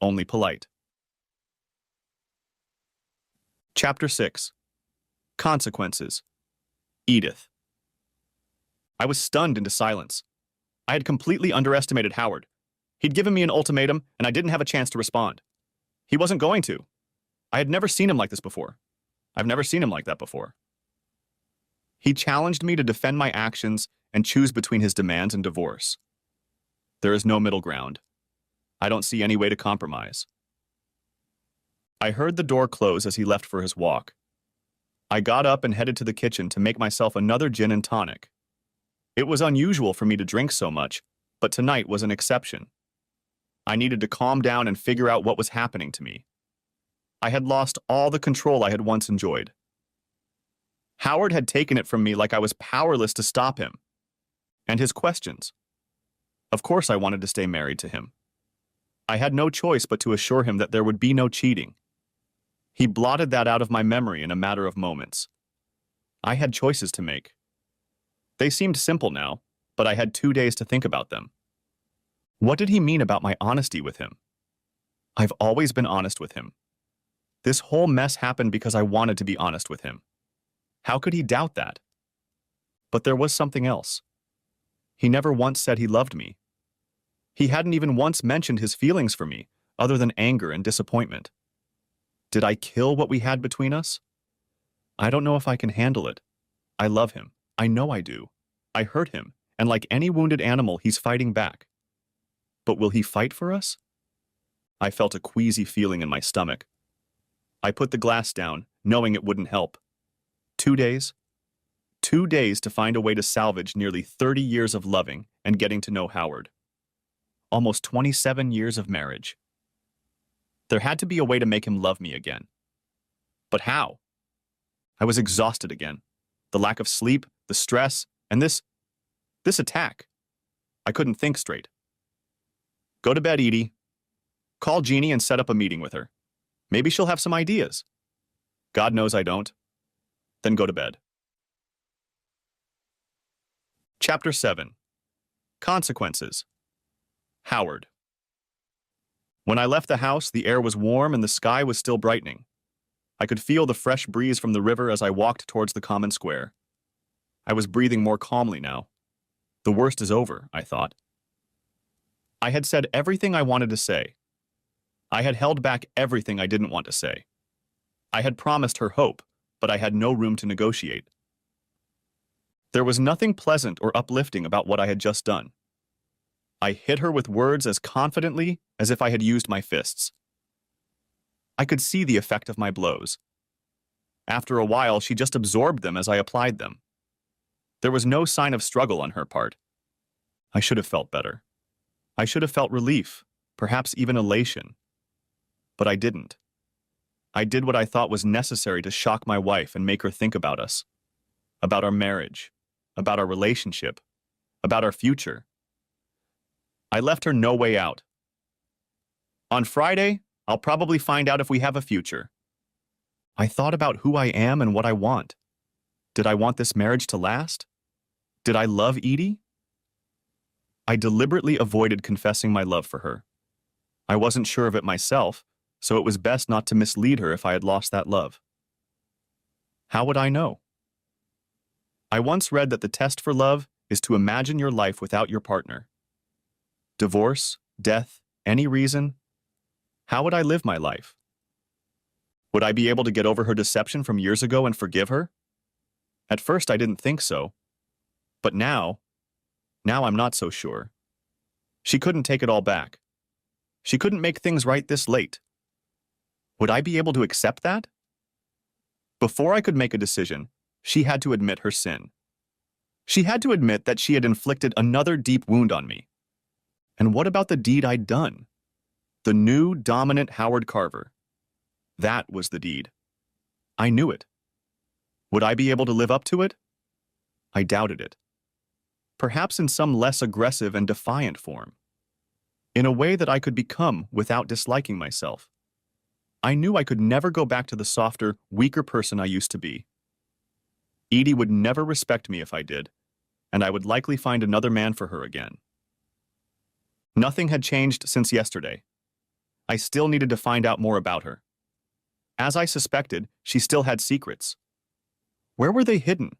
only polite. Chapter 6. Consequences. Edith. I was stunned into silence. I had completely underestimated Howard. He'd given me an ultimatum, and I didn't have a chance to respond. He wasn't going to. I had never seen him like this before. I've never seen him like that before. He challenged me to defend my actions and choose between his demands and divorce. There is no middle ground. I don't see any way to compromise. I heard the door close as he left for his walk. I got up and headed to the kitchen to make myself another gin and tonic. It was unusual for me to drink so much, but tonight was an exception. I needed to calm down and figure out what was happening to me. I had lost all the control I had once enjoyed. Howard had taken it from me like I was powerless to stop him. And his questions. Of course I wanted to stay married to him. I had no choice but to assure him that there would be no cheating. He blotted that out of my memory in a matter of moments. I had choices to make. They seemed simple now, but I had 2 days to think about them. What did he mean about my honesty with him? I've always been honest with him. This whole mess happened because I wanted to be honest with him. How could he doubt that? But there was something else. He never once said he loved me. He hadn't even once mentioned his feelings for me, other than anger and disappointment. Did I kill what we had between us? I don't know if I can handle it. I love him. I know I do. I hurt him, and like any wounded animal, he's fighting back. But will he fight for us? I felt a queasy feeling in my stomach. I put the glass down, knowing it wouldn't help. 2 days? 2 days to find a way to salvage nearly 30 years of loving and getting to know Howard. Almost 27 years of marriage. There had to be a way to make him love me again. But how? I was exhausted again. The lack of sleep, the stress, and this attack. I couldn't think straight. Go to bed, Edie. Call Jeannie and set up a meeting with her. Maybe she'll have some ideas. God knows I don't. Then go to bed. Chapter 7. Consequences. Howard. When I left the house, the air was warm and the sky was still brightening. I could feel the fresh breeze from the river as I walked towards the common square. I was breathing more calmly now. The worst is over, I thought. I had said everything I wanted to say. I had held back everything I didn't want to say. I had promised her hope, but I had no room to negotiate. There was nothing pleasant or uplifting about what I had just done. I hit her with words as confidently as if I had used my fists. I could see the effect of my blows. After a while, she just absorbed them as I applied them. There was no sign of struggle on her part. I should have felt better. I should have felt relief, perhaps even elation. But I didn't. I did what I thought was necessary to shock my wife and make her think about us, about our marriage, about our relationship, about our future. I left her no way out. On Friday, I'll probably find out if we have a future. I thought about who I am and what I want. Did I want this marriage to last? Did I love Edie? I deliberately avoided confessing my love for her. I wasn't sure of it myself, so it was best not to mislead her if I had lost that love. How would I know? I once read that the test for love is to imagine your life without your partner. Divorce, death, any reason? How would I live my life? Would I be able to get over her deception from years ago and forgive her? At first I didn't think so. But now I'm not so sure. She couldn't take it all back. She couldn't make things right this late. Would I be able to accept that? Before I could make a decision, she had to admit her sin. She had to admit that she had inflicted another deep wound on me. And what about the deed I'd done? The new, dominant Howard Carver. That was the deed. I knew it. Would I be able to live up to it? I doubted it. Perhaps in some less aggressive and defiant form. In a way that I could become without disliking myself. I knew I could never go back to the softer, weaker person I used to be. Edie would never respect me if I did, and I would likely find another man for her again. Nothing had changed since yesterday. I still needed to find out more about her. As I suspected, she still had secrets. Where were they hidden?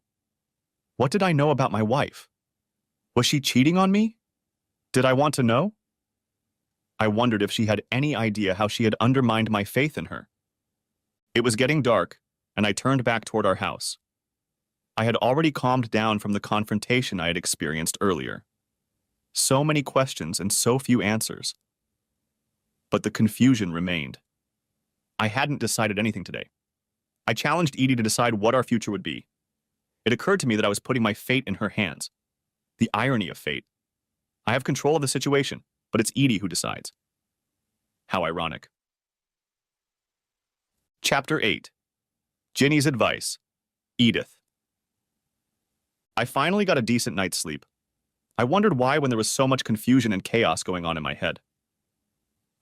What did I know about my wife? Was she cheating on me? Did I want to know? I wondered if she had any idea how she had undermined my faith in her. It was getting dark, and I turned back toward our house. I had already calmed down from the confrontation I had experienced earlier. So many questions and so few answers. But the confusion remained. I hadn't decided anything today. I challenged Edie to decide what our future would be. It occurred to me that I was putting my fate in her hands. The irony of fate. I have control of the situation, but it's Edie who decides. How ironic. Chapter 8. Ginny's Advice. Edith. I finally got a decent night's sleep. I wondered why when there was so much confusion and chaos going on in my head.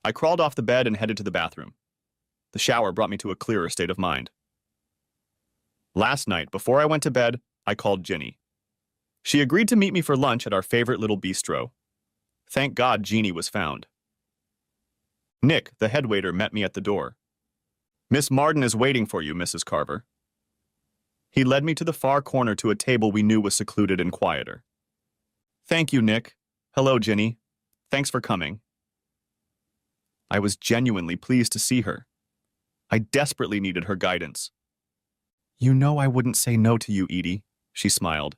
I crawled off the bed and headed to the bathroom. The shower brought me to a clearer state of mind. Last night, before I went to bed, I called Ginny. She agreed to meet me for lunch at our favorite little bistro. Thank God Jeannie was found. Nick, the head waiter, met me at the door. "Miss Marden is waiting for you, Mrs. Carver." He led me to the far corner to a table we knew was secluded and quieter. "Thank you, Nick. Hello, Ginny. Thanks for coming." I was genuinely pleased to see her. I desperately needed her guidance. "You know I wouldn't say no to you, Edie," she smiled.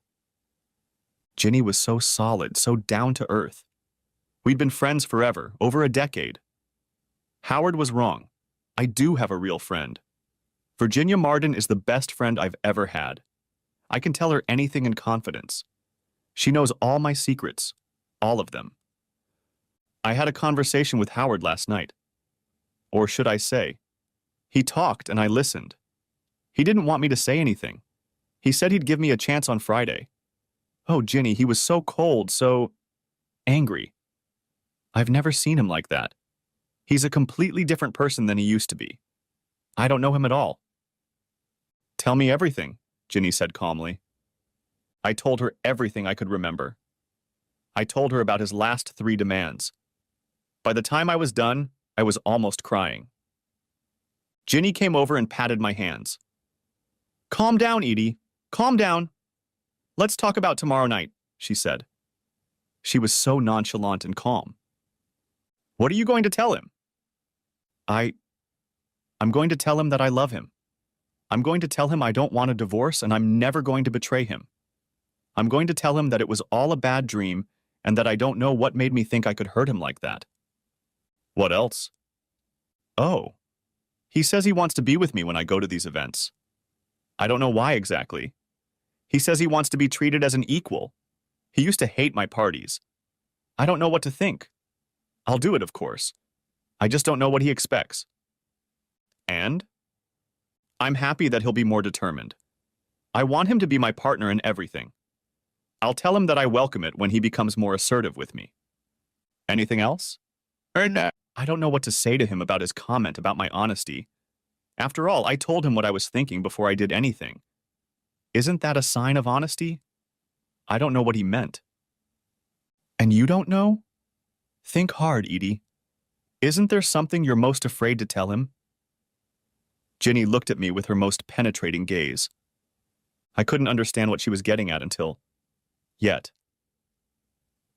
Ginny was so solid, so down to earth. We'd been friends forever, over a decade. Howard was wrong. I do have a real friend. Virginia Marden is the best friend I've ever had. I can tell her anything in confidence. She knows all my secrets, all of them. I had a conversation with Howard last night. Or should I say, he talked and I listened. He didn't want me to say anything. He said he'd give me a chance on Friday. Oh, Ginny, he was so cold, so angry. I've never seen him like that. He's a completely different person than he used to be. I don't know him at all. "Tell me everything," Ginny said calmly. I told her everything I could remember. I told her about his last 3 demands. By the time I was done, I was almost crying. Ginny came over and patted my hands. "Calm down, Edie. Calm down. Let's talk about tomorrow night," she said. She was so nonchalant and calm. "What are you going to tell him?" I'm going to tell him that I love him. I'm going to tell him I don't want a divorce and I'm never going to betray him. I'm going to tell him that it was all a bad dream and that I don't know what made me think I could hurt him like that. "What else?" "Oh, he says he wants to be with me when I go to these events. I don't know why exactly. He says he wants to be treated as an equal. He used to hate my parties. I don't know what to think. I'll do it, of course. I just don't know what he expects. And I'm happy that he'll be more determined. I want him to be my partner in everything. I'll tell him that I welcome it when he becomes more assertive with me. Anything else?" I don't know what to say to him about his comment about my honesty. After all, I told him what I was thinking before I did anything. Isn't that a sign of honesty? I don't know what he meant. And you don't know? Think hard, Edie. Isn't there something you're most afraid to tell him? Ginny looked at me with her most penetrating gaze. I couldn't understand what she was getting at until... yet.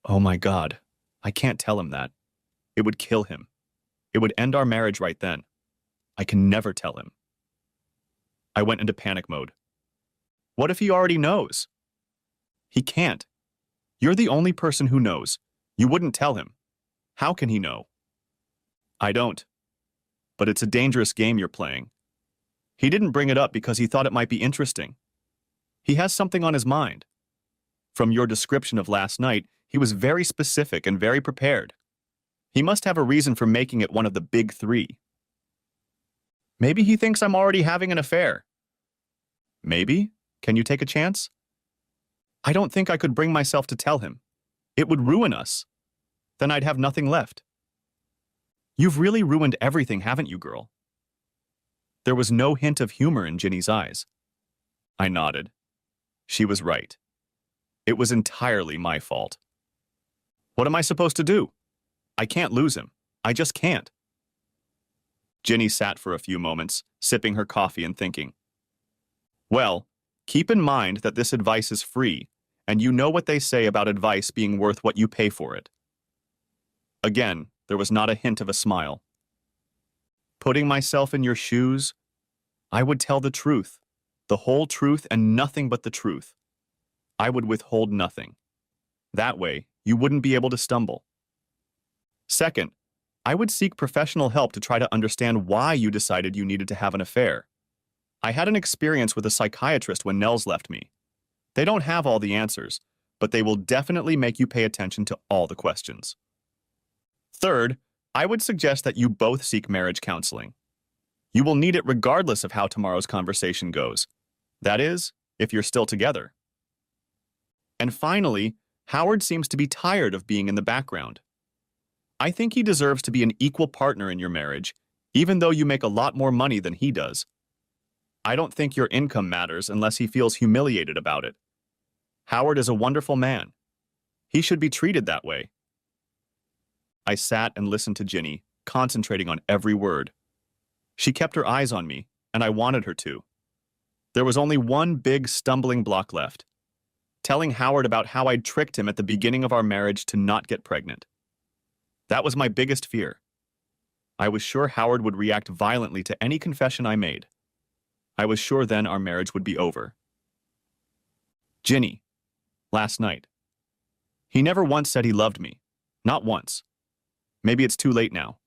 Oh my God, I can't tell him that. It would kill him. It would end our marriage right then. I can never tell him. I went into panic mode. What if he already knows? He can't. You're the only person who knows. You wouldn't tell him. How can he know? I don't. But it's a dangerous game you're playing. He didn't bring it up because he thought it might be interesting. He has something on his mind. From your description of last night, he was very specific and very prepared. He must have a reason for making it one of the big 3. Maybe he thinks I'm already having an affair. Maybe? Can you take a chance? I don't think I could bring myself to tell him. It would ruin us. Then I'd have nothing left. You've really ruined everything, haven't you, girl? There was no hint of humor in Ginny's eyes. I nodded. She was right. It was entirely my fault. What am I supposed to do? I can't lose him. I just can't. Ginny sat for a few moments, sipping her coffee and thinking. Well, keep in mind that this advice is free, and you know what they say about advice being worth what you pay for it. Again, there was not a hint of a smile. Putting myself in your shoes, I would tell the truth, the whole truth and nothing but the truth. I would withhold nothing. That way, you wouldn't be able to stumble. Second, I would seek professional help to try to understand why you decided you needed to have an affair. I had an experience with a psychiatrist when Nels left me. They don't have all the answers, but they will definitely make you pay attention to all the questions. Third, I would suggest that you both seek marriage counseling. You will need it regardless of how tomorrow's conversation goes. That is, if you're still together. And finally, Howard seems to be tired of being in the background. I think he deserves to be an equal partner in your marriage, even though you make a lot more money than he does. I don't think your income matters unless he feels humiliated about it. Howard is a wonderful man. He should be treated that way. I sat and listened to Ginny, concentrating on every word. She kept her eyes on me, and I wanted her to. There was only one big stumbling block left: telling Howard about how I'd tricked him at the beginning of our marriage to not get pregnant. That was my biggest fear. I was sure Howard would react violently to any confession I made. I was sure then our marriage would be over. Ginny, last night. He never once said he loved me. Not once. Maybe it's too late now.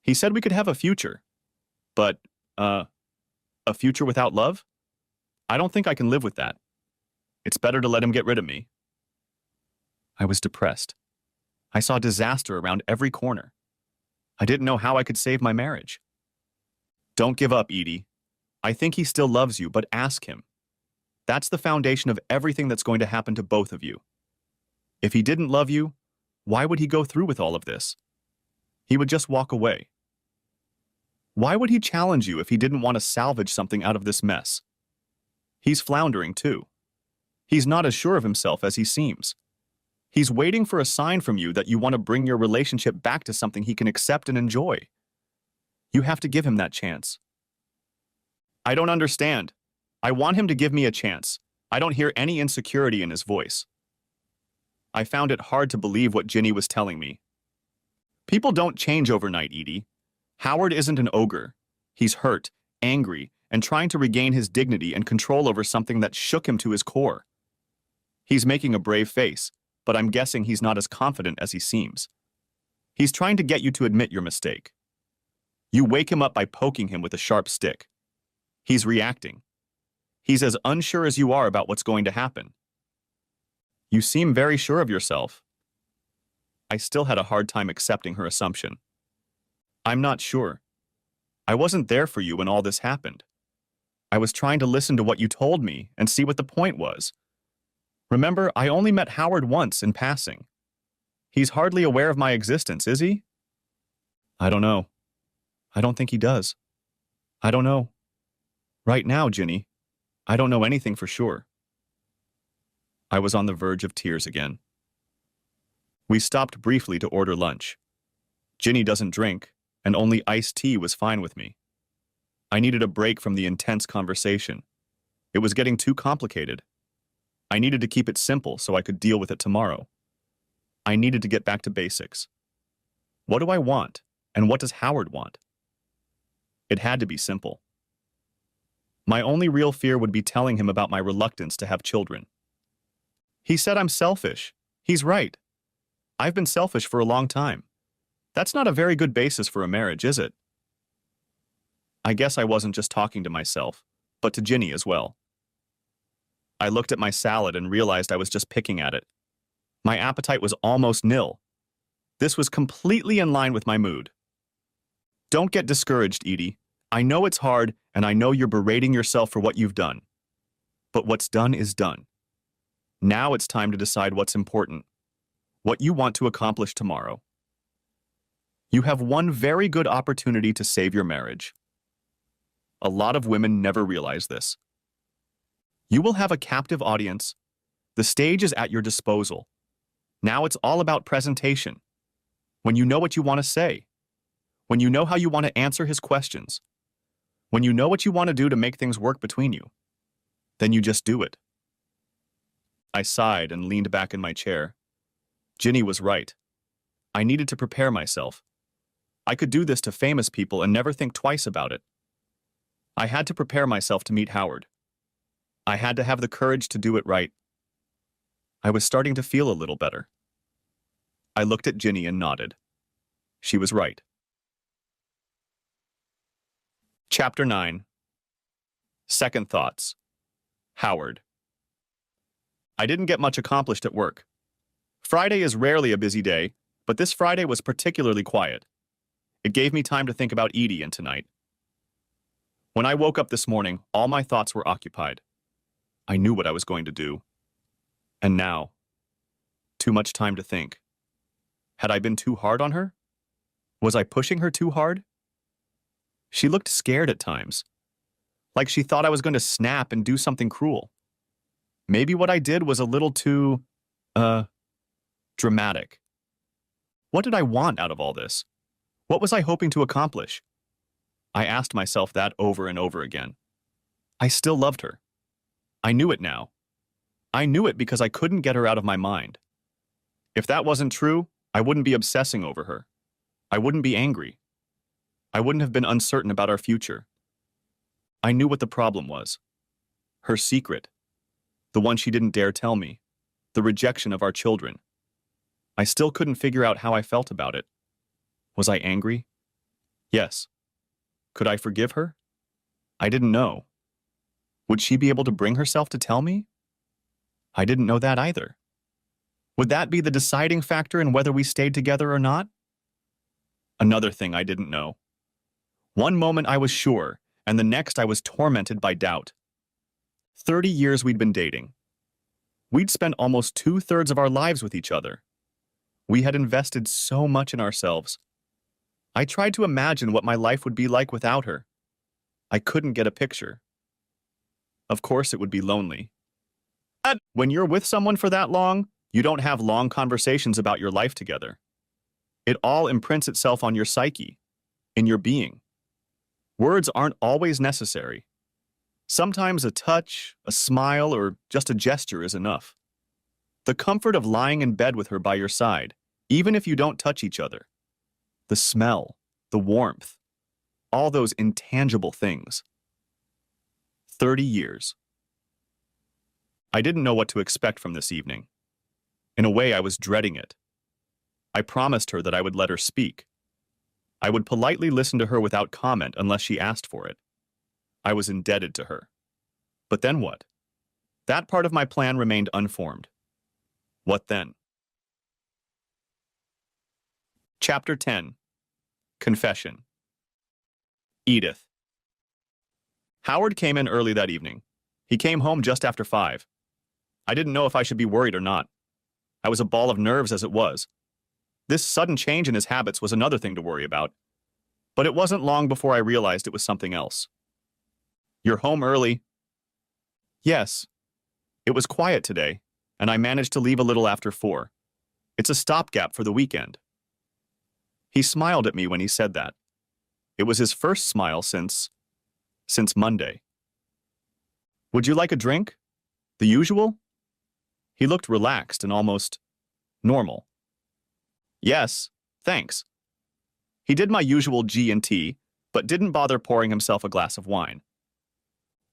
He said we could have a future. But, a future without love? I don't think I can live with that. It's better to let him get rid of me. I was depressed. I saw disaster around every corner. I didn't know how I could save my marriage. Don't give up, Edie. I think he still loves you, but ask him. That's the foundation of everything that's going to happen to both of you. If he didn't love you, why would he go through with all of this? He would just walk away. Why would he challenge you if he didn't want to salvage something out of this mess? He's floundering too. He's not as sure of himself as he seems. He's waiting for a sign from you that you want to bring your relationship back to something he can accept and enjoy. You have to give him that chance. I don't understand. I want him to give me a chance. I don't hear any insecurity in his voice. I found it hard to believe what Ginny was telling me. People don't change overnight, Edie. Howard isn't an ogre. He's hurt, angry, and trying to regain his dignity and control over something that shook him to his core. He's making a brave face, but I'm guessing he's not as confident as he seems. He's trying to get you to admit your mistake. You wake him up by poking him with a sharp stick. He's reacting. He's as unsure as you are about what's going to happen. You seem very sure of yourself. I still had a hard time accepting her assumption. I'm not sure. I wasn't there for you when all this happened. I was trying to listen to what you told me and see what the point was. Remember, I only met Howard once in passing. He's hardly aware of my existence, is he? I don't know. I don't think he does. I don't know. Right now, Ginny, I don't know anything for sure. I was on the verge of tears again. We stopped briefly to order lunch. Ginny doesn't drink, and only iced tea was fine with me. I needed a break from the intense conversation. It was getting too complicated. I needed to keep it simple so I could deal with it tomorrow. I needed to get back to basics. What do I want, and what does Howard want? It had to be simple. My only real fear would be telling him about my reluctance to have children. He said I'm selfish. He's right. I've been selfish for a long time. That's not a very good basis for a marriage, is it? I guess I wasn't just talking to myself, but to Ginny as well. I looked at my salad and realized I was just picking at it. My appetite was almost nil. This was completely in line with my mood. Don't get discouraged, Edie. I know it's hard, and I know you're berating yourself for what you've done. But what's done is done. Now it's time to decide what's important, what you want to accomplish tomorrow. You have one very good opportunity to save your marriage. A lot of women never realize this. You will have a captive audience. The stage is at your disposal. Now it's all about presentation. When you know what you want to say, when you know how you want to answer his questions, when you know what you want to do to make things work between you, then you just do it. I sighed and leaned back in my chair. Ginny was right. I needed to prepare myself. I could do this to famous people and never think twice about it. I had to prepare myself to meet Howard. I had to have the courage to do it right. I was starting to feel a little better. I looked at Ginny and nodded. She was right. Chapter 9. Second Thoughts. Howard. I didn't get much accomplished at work. Friday is rarely a busy day, but this Friday was particularly quiet. It gave me time to think about Edie and tonight. When I woke up this morning, all my thoughts were occupied. I knew what I was going to do. And now, too much time to think. Had I been too hard on her? Was I pushing her too hard? She looked scared at times, like she thought I was going to snap and do something cruel. Maybe what I did was a little too, dramatic. What did I want out of all this? What was I hoping to accomplish? I asked myself that over and over again. I still loved her. I knew it now. I knew it because I couldn't get her out of my mind. If that wasn't true, I wouldn't be obsessing over her. I wouldn't be angry. I wouldn't have been uncertain about our future. I knew what the problem was. Her secret. The one she didn't dare tell me. The rejection of our children. I still couldn't figure out how I felt about it. Was I angry? Yes. Could I forgive her? I didn't know. Would she be able to bring herself to tell me? I didn't know that either. Would that be the deciding factor in whether we stayed together or not? Another thing I didn't know. One moment I was sure, and the next I was tormented by doubt. 30 years we'd been dating. We'd spent almost 2/3 of our lives with each other. We had invested so much in ourselves. I tried to imagine what my life would be like without her. I couldn't get a picture. Of course it would be lonely. When you're with someone for that long, you don't have long conversations about your life together. It all imprints itself on your psyche, in your being. Words aren't always necessary. Sometimes a touch, a smile, or just a gesture is enough. The comfort of lying in bed with her by your side, even if you don't touch each other. The smell, the warmth, all those intangible things. 30 years. I didn't know what to expect from this evening. In a way, I was dreading it. I promised her that I would let her speak. I would politely listen to her without comment unless she asked for it. I was indebted to her. But then what? That part of my plan remained unformed. What then? Chapter 10. Confession. Edith. Howard came in early that evening. He came home just after 5. I didn't know if I should be worried or not. I was a ball of nerves as it was. This sudden change in his habits was another thing to worry about. But it wasn't long before I realized it was something else. You're home early. Yes. It was quiet today, and I managed to leave a little after 4. It's a stopgap for the weekend. He smiled at me when he said that. It was his first smile since Monday. Would you like a drink? The usual? He looked relaxed and almost normal. Yes, thanks. He did my usual G&T, but didn't bother pouring himself a glass of wine.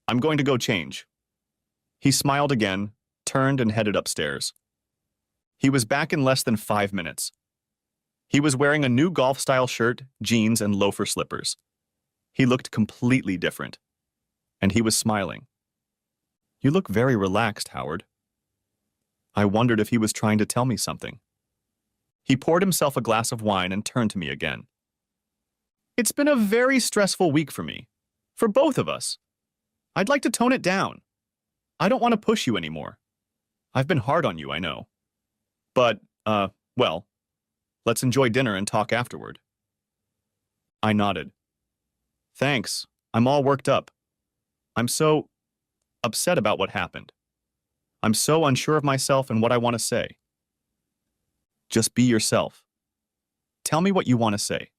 I'm going to go change. He smiled again, turned and headed upstairs. He was back in less than 5 minutes. He was wearing a new golf-style shirt, jeans, and loafer slippers. He looked completely different. And he was smiling. You look very relaxed, Howard. I wondered if he was trying to tell me something. He poured himself a glass of wine and turned to me again. It's been a very stressful week for me. For both of us. I'd like to tone it down. I don't want to push you anymore. I've been hard on you, I know. But, well, let's enjoy dinner and talk afterward. I nodded. Thanks. I'm all worked up. I'm so upset about what happened. I'm so unsure of myself and what I want to say. Just be yourself. Tell me what you want to say.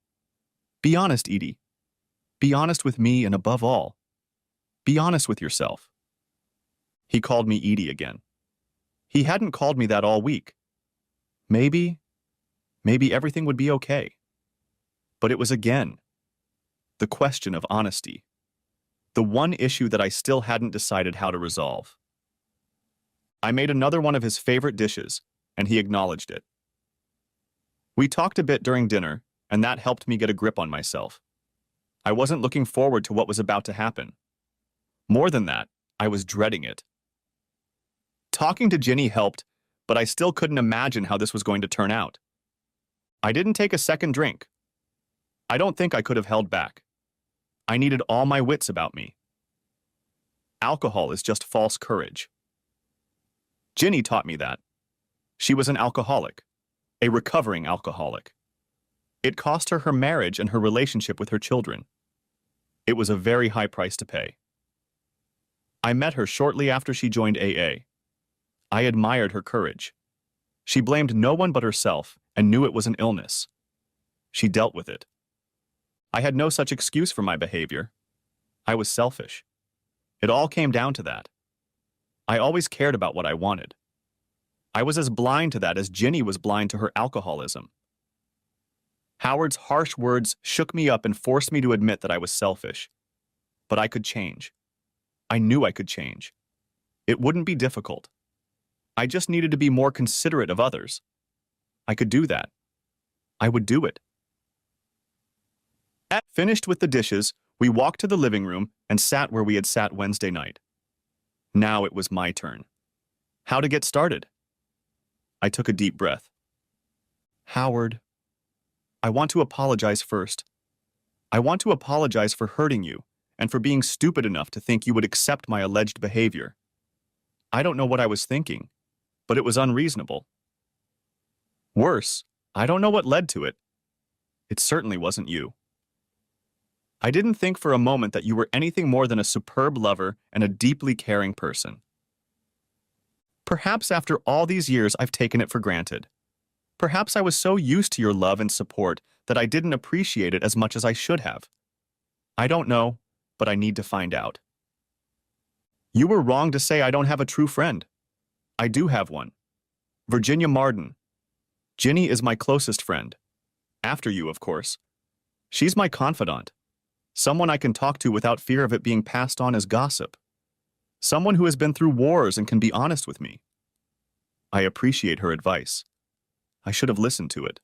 Be honest, Edie. Be honest with me, and above all, be honest with yourself. He called me Edie again. He hadn't called me that all week. Maybe everything would be okay. But it was again. The question of honesty. The one issue that I still hadn't decided how to resolve. I made another one of his favorite dishes, and he acknowledged it. We talked a bit during dinner, and that helped me get a grip on myself. I wasn't looking forward to what was about to happen. More than that, I was dreading it. Talking to Ginny helped, but I still couldn't imagine how this was going to turn out. I didn't take a second drink. I don't think I could have held back. I needed all my wits about me. Alcohol is just false courage. Ginny taught me that. She was an alcoholic. a recovering alcoholic. It cost her her marriage and her relationship with her children. It was a very high price to pay. I met her shortly after she joined AA. I admired her courage. She blamed no one but herself and knew it was an illness. She dealt with it. I had no such excuse for my behavior. I was selfish. It all came down to that. I always cared about what I wanted. I was as blind to that as Ginny was blind to her alcoholism. Howard's harsh words shook me up and forced me to admit that I was selfish. But I could change. I knew I could change. It wouldn't be difficult. I just needed to be more considerate of others. I could do that. I would do it. Finished with the dishes, we walked to the living room and sat where we had sat Wednesday night. Now it was my turn. How to get started? I took a deep breath. Howard, I want to apologize first. I want to apologize for hurting you and for being stupid enough to think you would accept my alleged behavior. I don't know what I was thinking, but it was unreasonable. Worse, I don't know what led to it. It certainly wasn't you. I didn't think for a moment that you were anything more than a superb lover and a deeply caring person. Perhaps after all these years I've taken it for granted. Perhaps I was so used to your love and support that I didn't appreciate it as much as I should have. I don't know, but I need to find out. You were wrong to say I don't have a true friend. I do have one. Virginia Marden. Ginny is my closest friend. After you, of course. She's my confidant. Someone I can talk to without fear of it being passed on as gossip. Someone who has been through wars and can be honest with me. I appreciate her advice. I should have listened to it.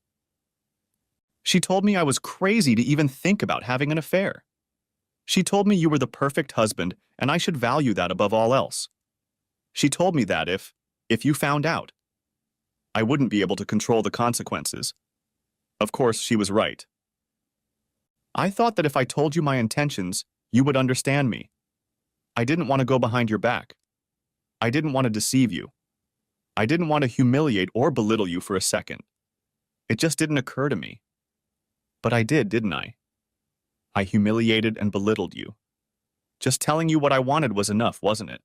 She told me I was crazy to even think about having an affair. She told me you were the perfect husband and I should value that above all else. She told me that if you found out, I wouldn't be able to control the consequences. Of course, she was right. I thought that if I told you my intentions, you would understand me. I didn't want to go behind your back. I didn't want to deceive you. I didn't want to humiliate or belittle you for a second. It just didn't occur to me. But I did, didn't I? I humiliated and belittled you. Just telling you what I wanted was enough, wasn't it?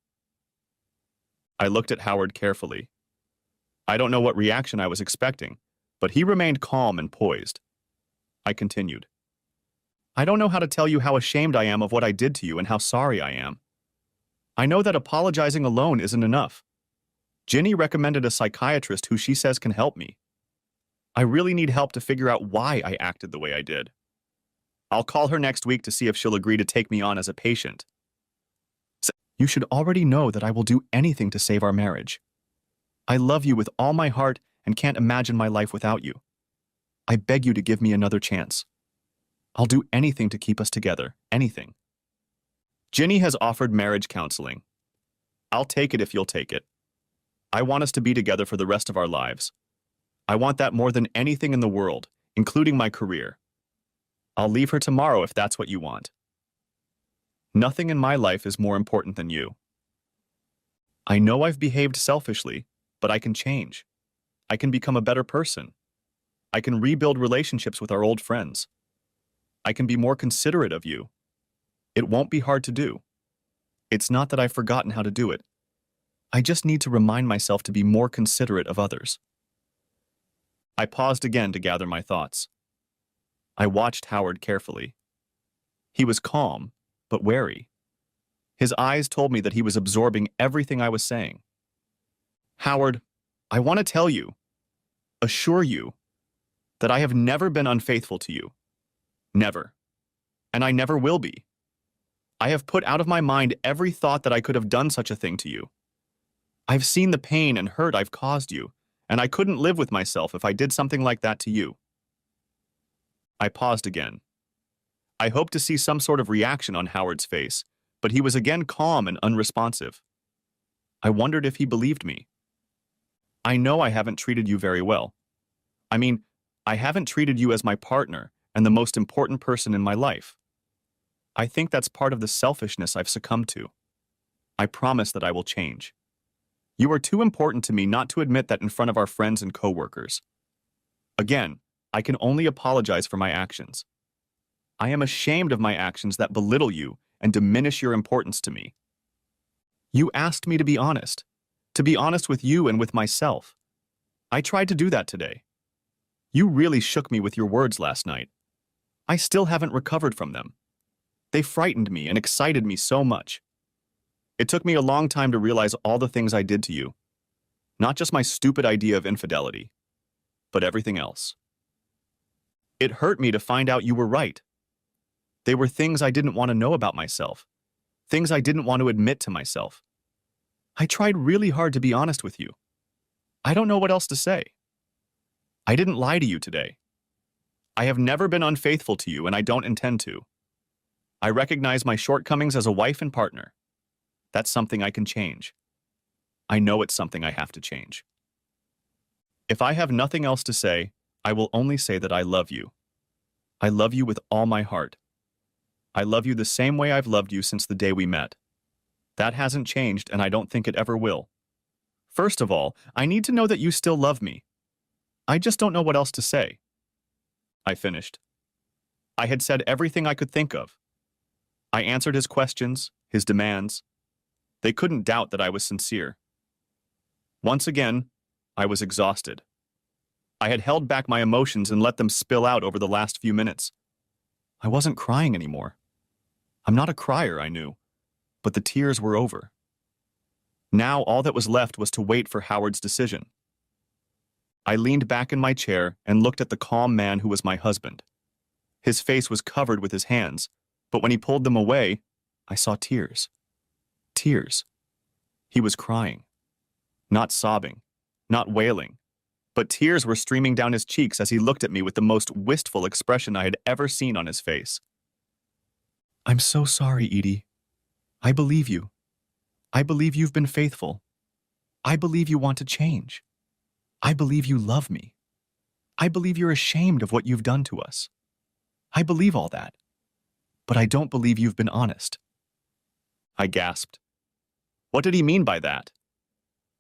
I looked at Howard carefully. I don't know what reaction I was expecting, but he remained calm and poised. I continued. I don't know how to tell you how ashamed I am of what I did to you and how sorry I am. I know that apologizing alone isn't enough. Ginny recommended a psychiatrist who she says can help me. I really need help to figure out why I acted the way I did. I'll call her next week to see if she'll agree to take me on as a patient. You should already know that I will do anything to save our marriage. I love you with all my heart and can't imagine my life without you. I beg you to give me another chance. I'll do anything to keep us together, anything. Ginny has offered marriage counseling. I'll take it if you'll take it. I want us to be together for the rest of our lives. I want that more than anything in the world, including my career. I'll leave her tomorrow if that's what you want. Nothing in my life is more important than you. I know I've behaved selfishly, but I can change. I can become a better person. I can rebuild relationships with our old friends. I can be more considerate of you. It won't be hard to do. It's not that I've forgotten how to do it. I just need to remind myself to be more considerate of others. I paused again to gather my thoughts. I watched Howard carefully. He was calm, but wary. His eyes told me that he was absorbing everything I was saying. Howard, I want to tell you, assure you, that I have never been unfaithful to you. Never. And I never will be. I have put out of my mind every thought that I could have done such a thing to you. I've seen the pain and hurt I've caused you, and I couldn't live with myself if I did something like that to you. I paused again. I hoped to see some sort of reaction on Howard's face, but he was again calm and unresponsive. I wondered if he believed me. I know I haven't treated you very well. I mean, I haven't treated you as my partner and the most important person in my life. I think that's part of the selfishness I've succumbed to. I promise that I will change. You are too important to me not to admit that in front of our friends and coworkers. Again, I can only apologize for my actions. I am ashamed of my actions that belittle you and diminish your importance to me. You asked me to be honest with you and with myself. I tried to do that today. You really shook me with your words last night. I still haven't recovered from them. They frightened me and excited me so much. It took me a long time to realize all the things I did to you. Not just my stupid idea of infidelity, but everything else. It hurt me to find out you were right. They were things I didn't want to know about myself, things I didn't want to admit to myself. I tried really hard to be honest with you. I don't know what else to say. I didn't lie to you today. I have never been unfaithful to you, and I don't intend to. I recognize my shortcomings as a wife and partner. That's something I can change. I know it's something I have to change. If I have nothing else to say, I will only say that I love you. I love you with all my heart. I love you the same way I've loved you since the day we met. That hasn't changed, and I don't think it ever will. First of all, I need to know that you still love me. I just don't know what else to say. I finished. I had said everything I could think of. I answered his questions, his demands. They couldn't doubt that I was sincere. Once again, I was exhausted. I had held back my emotions and let them spill out over the last few minutes. I wasn't crying anymore. I'm not a crier, I knew, but the tears were over. Now all that was left was to wait for Howard's decision. I leaned back in my chair and looked at the calm man who was my husband. His face was covered with his hands, but when he pulled them away, I saw tears. Tears. He was crying. Not sobbing, not wailing, but tears were streaming down his cheeks as he looked at me with the most wistful expression I had ever seen on his face. I'm so sorry, Edie. I believe you. I believe you've been faithful. I believe you want to change. I believe you love me. I believe you're ashamed of what you've done to us. I believe all that. But I don't believe you've been honest. I gasped. What did he mean by that?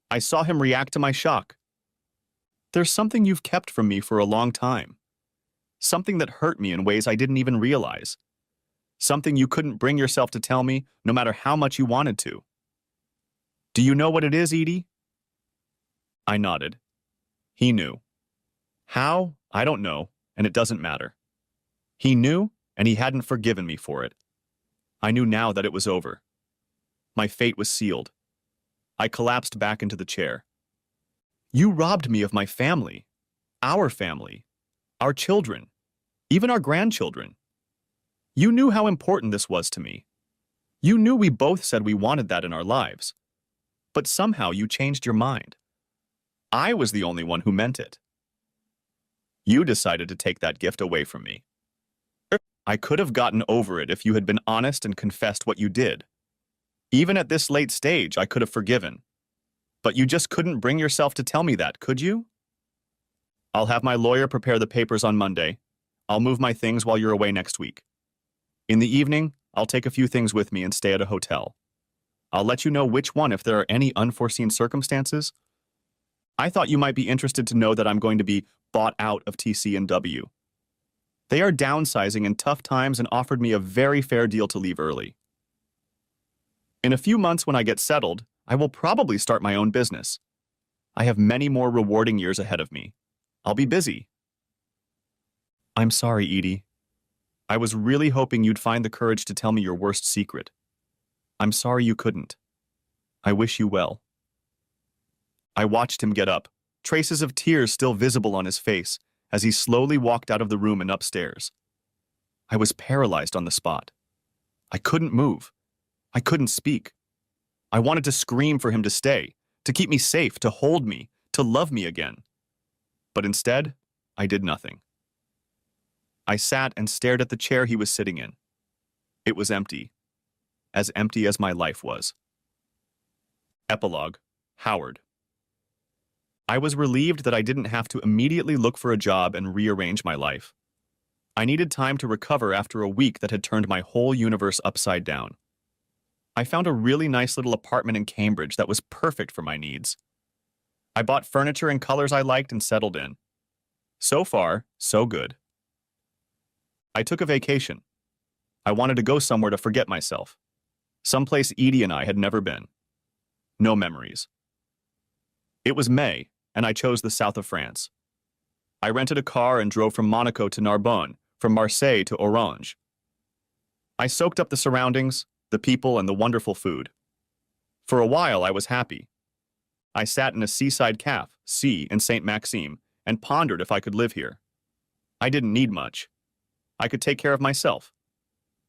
I saw him react to my shock. There's something you've kept from me for a long time. Something that hurt me in ways I didn't even realize. Something you couldn't bring yourself to tell me, no matter how much you wanted to. Do you know what it is, Edie? I nodded. He knew. How? I don't know, and it doesn't matter. He knew, and he hadn't forgiven me for it. I knew now that it was over. My fate was sealed. I collapsed back into the chair. You robbed me of my family, our children, even our grandchildren. You knew how important this was to me. You knew we both said we wanted that in our lives. But somehow you changed your mind. I was the only one who meant it. You decided to take that gift away from me. I could have gotten over it if you had been honest and confessed what you did. Even at this late stage, I could have forgiven. But you just couldn't bring yourself to tell me that, could you? I'll have my lawyer prepare the papers on Monday. I'll move my things while you're away next week. In the evening, I'll take a few things with me and stay at a hotel. I'll let you know which one if there are any unforeseen circumstances. I thought you might be interested to know that I'm going to be bought out of TC&W. They are downsizing in tough times and offered me a very fair deal to leave early. In a few months when I get settled, I will probably start my own business. I have many more rewarding years ahead of me. I'll be busy. I'm sorry, Edie. I was really hoping you'd find the courage to tell me your worst secret. I'm sorry you couldn't. I wish you well. I watched him get up, traces of tears still visible on his face, as he slowly walked out of the room and upstairs. I was paralyzed on the spot. I couldn't move. I couldn't speak. I wanted to scream for him to stay, to keep me safe, to hold me, to love me again. But instead, I did nothing. I sat and stared at the chair he was sitting in. It was empty as my life was. Epilogue Howard. I was relieved that I didn't have to immediately look for a job and rearrange my life. I needed time to recover after a week that had turned my whole universe upside down. I found a really nice little apartment in Cambridge that was perfect for my needs. I bought furniture in colors I liked and settled in. So far, so good. I took a vacation. I wanted to go somewhere to forget myself. Someplace Edie and I had never been. No memories. It was May, and I chose the south of France. I rented a car and drove from Monaco to Narbonne, from Marseille to Orange. I soaked up the surroundings, the people, and the wonderful food. For a while, I was happy. I sat in a seaside café in Saint Maxime and pondered if I could live here. I didn't need much. I could take care of myself.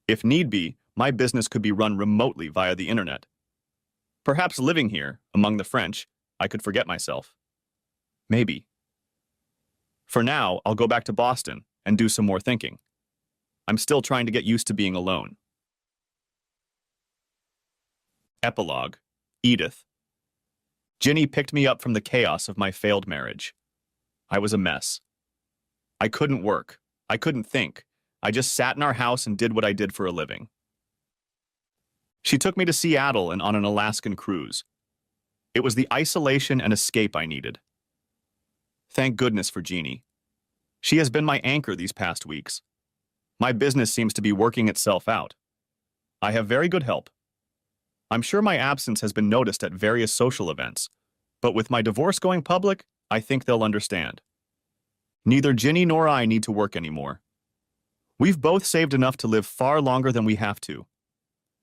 If need be, my business could be run remotely via the internet. Perhaps living here, among the French, I could forget myself. Maybe. For now, I'll go back to Boston and do some more thinking. I'm still trying to get used to being alone. Epilogue Edith. Ginny picked me up from the chaos of my failed marriage. I was a mess. I couldn't work. I couldn't think. I just sat in our house and did what I did for a living. She took me to Seattle and on an Alaskan cruise. It was the isolation and escape I needed. Thank goodness for Jeannie. She has been my anchor these past weeks. My business seems to be working itself out. I have very good help. I'm sure my absence has been noticed at various social events, but with my divorce going public, I think they'll understand. Neither Ginny nor I need to work anymore. We've both saved enough to live far longer than we have to.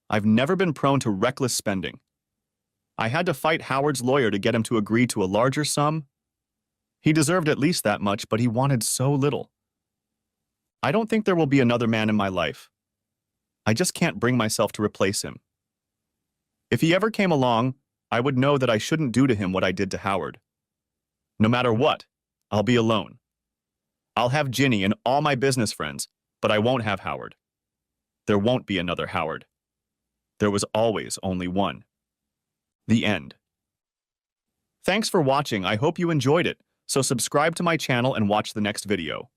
I've never been prone to reckless spending. I had to fight Howard's lawyer to get him to agree to a larger sum. He deserved at least that much, but he wanted so little. I don't think there will be another man in my life. I just can't bring myself to replace him. If he ever came along, I would know that I shouldn't do to him what I did to Howard. No matter what, I'll be alone. I'll have Ginny and all my business friends, but I won't have Howard. There won't be another Howard. There was always only one. The end. Thanks for watching. I hope you enjoyed it, so subscribe to my channel and watch the next video.